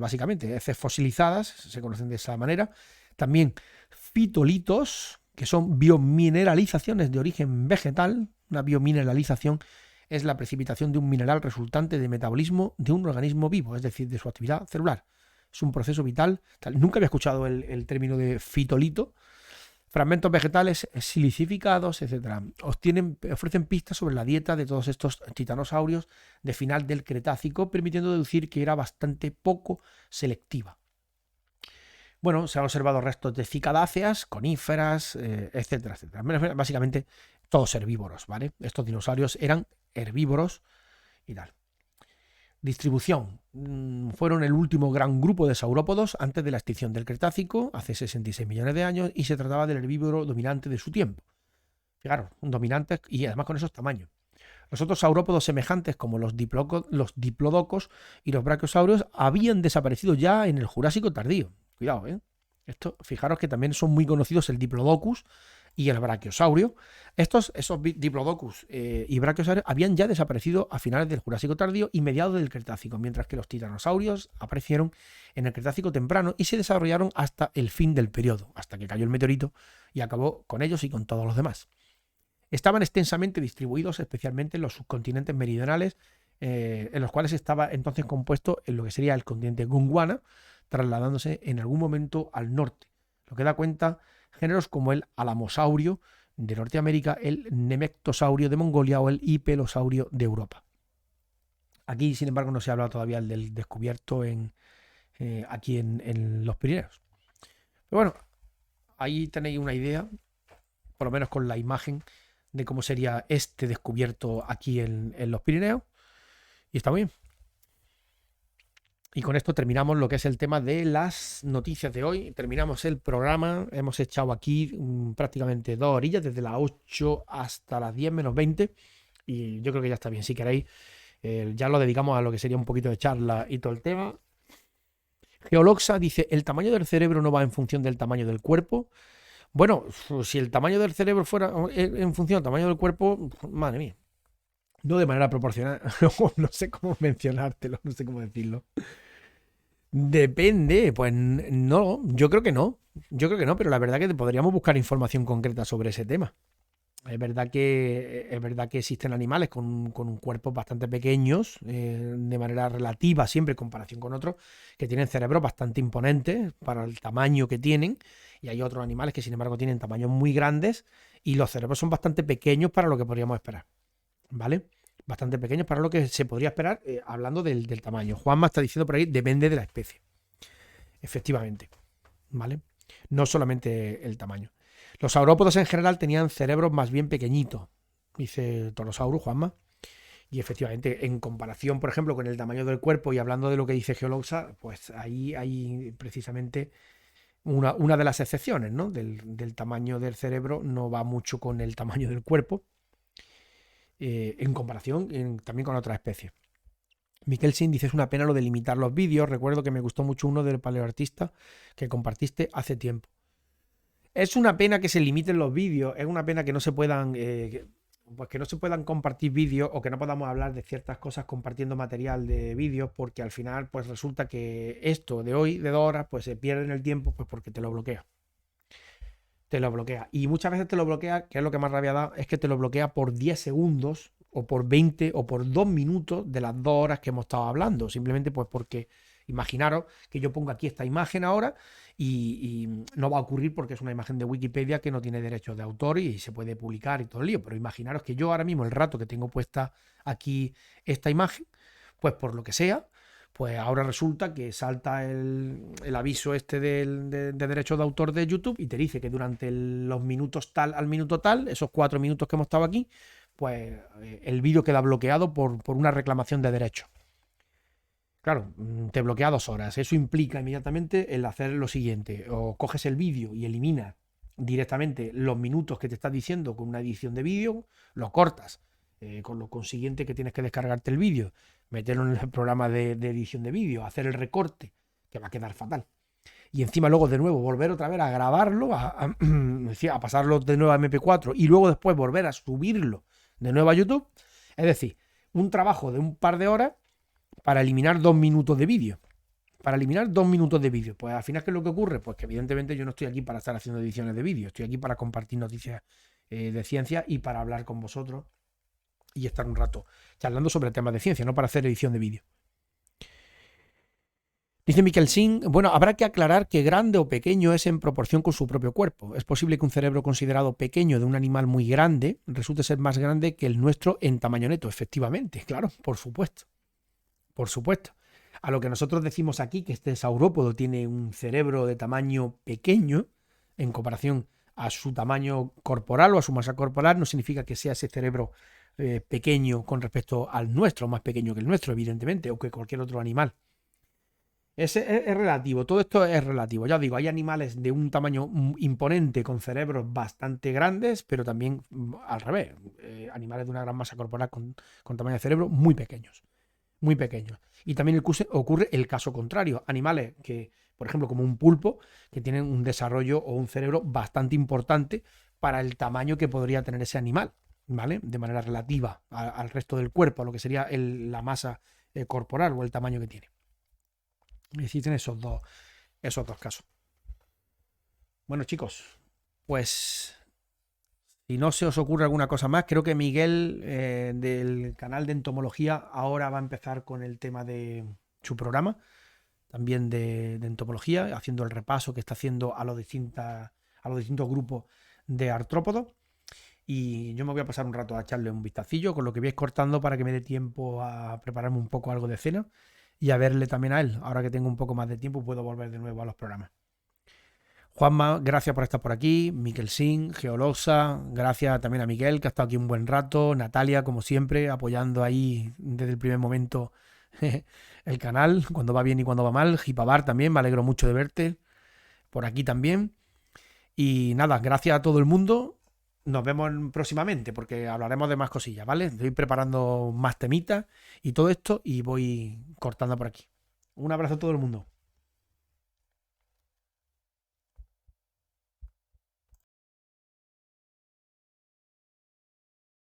básicamente, heces fosilizadas, se conocen de esa manera. También fitolitos, que son biomineralizaciones de origen vegetal. Una biomineralización es la precipitación de un mineral resultante de metabolismo de un organismo vivo, es decir, de su actividad celular. Es un proceso vital. Nunca había escuchado el término de fitolito. Fragmentos vegetales silicificados, etc. Ofrecen pistas sobre la dieta de todos estos titanosaurios de final del Cretácico, permitiendo deducir que era bastante poco selectiva. Bueno, se han observado restos de cicadáceas, coníferas, etcétera, etcétera. Básicamente todos herbívoros, ¿vale? Estos dinosaurios eran herbívoros y tal. Distribución. Fueron el último gran grupo de saurópodos antes de la extinción del Cretácico, hace 66 millones de años, y se trataba del herbívoro dominante de su tiempo. Fijaros, un dominante y además con esos tamaños. Los otros saurópodos semejantes como los diplodocos y los brachiosaurios habían desaparecido ya en el Jurásico tardío. Cuidado, Esto, fijaros que también son muy conocidos el Diplodocus y el Brachiosaurio. Esos Diplodocus y Brachiosaurios habían ya desaparecido a finales del Jurásico tardío y mediados del Cretácico, mientras que los titanosaurios aparecieron en el Cretácico temprano y se desarrollaron hasta el fin del periodo, hasta que cayó el meteorito y acabó con ellos y con todos los demás. Estaban extensamente distribuidos, especialmente en los subcontinentes meridionales, en los cuales estaba entonces compuesto en lo que sería el continente Gondwana, trasladándose en algún momento al norte, lo que da cuenta géneros como el alamosaurio de Norteamérica, el nemectosaurio de Mongolia o el hipelosaurio de Europa. Aquí, sin embargo, no se ha hablado todavía del descubierto aquí en los Pirineos. Pero bueno, ahí tenéis una idea, por lo menos con la imagen, de cómo sería este descubierto aquí en los Pirineos. Y está muy bien. Y con esto terminamos lo que es el tema de las noticias de hoy. Terminamos el programa. Hemos echado aquí prácticamente 2 horillas, desde las 8 hasta las 10 menos 20. Y yo creo que ya está bien. Si queréis, ya lo dedicamos a lo que sería un poquito de charla y todo el tema. Geoloxa dice, ¿el tamaño del cerebro no va en función del tamaño del cuerpo? Bueno, si el tamaño del cerebro fuera en función del tamaño del cuerpo, madre mía, no de manera proporcional, no sé cómo mencionártelo, no sé cómo decirlo. Depende, pues no, yo creo que no, pero la verdad que podríamos buscar información concreta sobre ese tema. Es verdad que existen animales con un cuerpo bastante pequeños, de manera relativa siempre en comparación con otros, que tienen cerebros bastante imponentes para el tamaño que tienen, y hay otros animales que sin embargo tienen tamaños muy grandes y los cerebros son bastante pequeños para lo que podríamos esperar, ¿vale? Bastante pequeños para lo que se podría esperar, hablando del tamaño. Juanma está diciendo por ahí, depende de la especie, efectivamente, ¿vale? No solamente el tamaño. Los saurópodos en general tenían cerebros más bien pequeñitos, dice Torosaurus, Juanma. Y efectivamente, en comparación, por ejemplo, con el tamaño del cuerpo y hablando de lo que dice Geoloxa, pues ahí hay precisamente una de las excepciones, ¿no? Del tamaño del cerebro no va mucho con el tamaño del cuerpo, en comparación también con otras especies. Miquel Sin dice: es una pena lo de limitar los vídeos. Recuerdo que me gustó mucho uno del paleoartista que compartiste hace tiempo. Es una pena que se limiten los vídeos, es una pena que no se puedan, pues que no se puedan compartir vídeos o que no podamos hablar de ciertas cosas compartiendo material de vídeos, porque al final pues resulta que esto de hoy, de 2 horas, pues se pierde en el tiempo, pues porque te lo bloquea. Te lo bloquea. Y muchas veces te lo bloquea, que es lo que más rabia da, es que te lo bloquea por 10 segundos o por 20 o por 2 minutos de las 2 horas que hemos estado hablando. Simplemente pues porque imaginaros que yo pongo aquí esta imagen ahora y no va a ocurrir porque es una imagen de Wikipedia que no tiene derechos de autor y se puede publicar y todo el lío. Pero imaginaros que yo ahora mismo el rato que tengo puesta aquí esta imagen, pues por lo que sea, pues ahora resulta que salta el aviso este de derechos de autor de YouTube y te dice que durante los minutos tal al minuto tal, esos 4 minutos que hemos estado aquí, pues el vídeo queda bloqueado por una reclamación de derechos. Claro, te bloquea 2 horas. Eso implica inmediatamente el hacer lo siguiente: o coges el vídeo y eliminas directamente los minutos que te estás diciendo con una edición de vídeo, lo cortas, con lo consiguiente que tienes que descargarte el vídeo, meterlo en el programa de edición de vídeo, hacer el recorte, que va a quedar fatal. Y encima luego de nuevo volver otra vez a grabarlo, a pasarlo de nuevo a MP4 y luego después volver a subirlo de nuevo a YouTube. Es decir, un trabajo de un par de horas para eliminar 2 minutos de vídeo. Para eliminar 2 minutos de vídeo. Pues al final, ¿qué es lo que ocurre? Pues que evidentemente yo no estoy aquí para estar haciendo ediciones de vídeo. Estoy aquí para compartir noticias de ciencia y para hablar con vosotros y estar un rato charlando sobre temas de ciencia, no para hacer edición de vídeo. Dice Miquel Sin: bueno, habrá que aclarar que grande o pequeño es en proporción con su propio cuerpo. Es posible que un cerebro considerado pequeño de un animal muy grande resulte ser más grande que el nuestro en tamaño neto. Efectivamente, claro, por supuesto. Por supuesto. A lo que nosotros decimos aquí, que este saurópodo tiene un cerebro de tamaño pequeño en comparación a su tamaño corporal o a su masa corporal, no significa que sea ese cerebro pequeño con respecto al nuestro, más pequeño que el nuestro, evidentemente, o que cualquier otro animal. Es relativo, todo esto es relativo. Ya os digo, hay animales de un tamaño imponente con cerebros bastante grandes, pero también al revés, animales de una gran masa corporal con tamaño de cerebro muy pequeños. Muy pequeños. Y también ocurre el caso contrario. Animales que, por ejemplo, como un pulpo, que tienen un desarrollo o un cerebro bastante importante para el tamaño que podría tener ese animal, ¿vale? De manera relativa al resto del cuerpo, a lo que sería la masa corporal o el tamaño que tiene. Existen esos dos casos. Bueno, chicos, pues si no se os ocurre alguna cosa más, creo que Miguel del canal de entomología ahora va a empezar con el tema de su programa, también de entomología, haciendo el repaso que está haciendo a los distintos grupos de artrópodos. Y yo me voy a pasar un rato a echarle un vistacillo con lo que vais cortando para que me dé tiempo a prepararme un poco algo de cena y a verle también a él. Ahora que tengo un poco más de tiempo puedo volver de nuevo a los programas. Juanma, gracias por estar por aquí. Miquel Sin, Geolosa, gracias también a Miguel, que ha estado aquí un buen rato. Natalia, como siempre, apoyando ahí desde el primer momento el canal, cuando va bien y cuando va mal. Jipabar también, me alegro mucho de verte por aquí también. Y nada, gracias a todo el mundo. Nos vemos próximamente porque hablaremos de más cosillas, ¿vale? Estoy preparando más temitas y todo esto y voy cortando por aquí. Un abrazo a todo el mundo.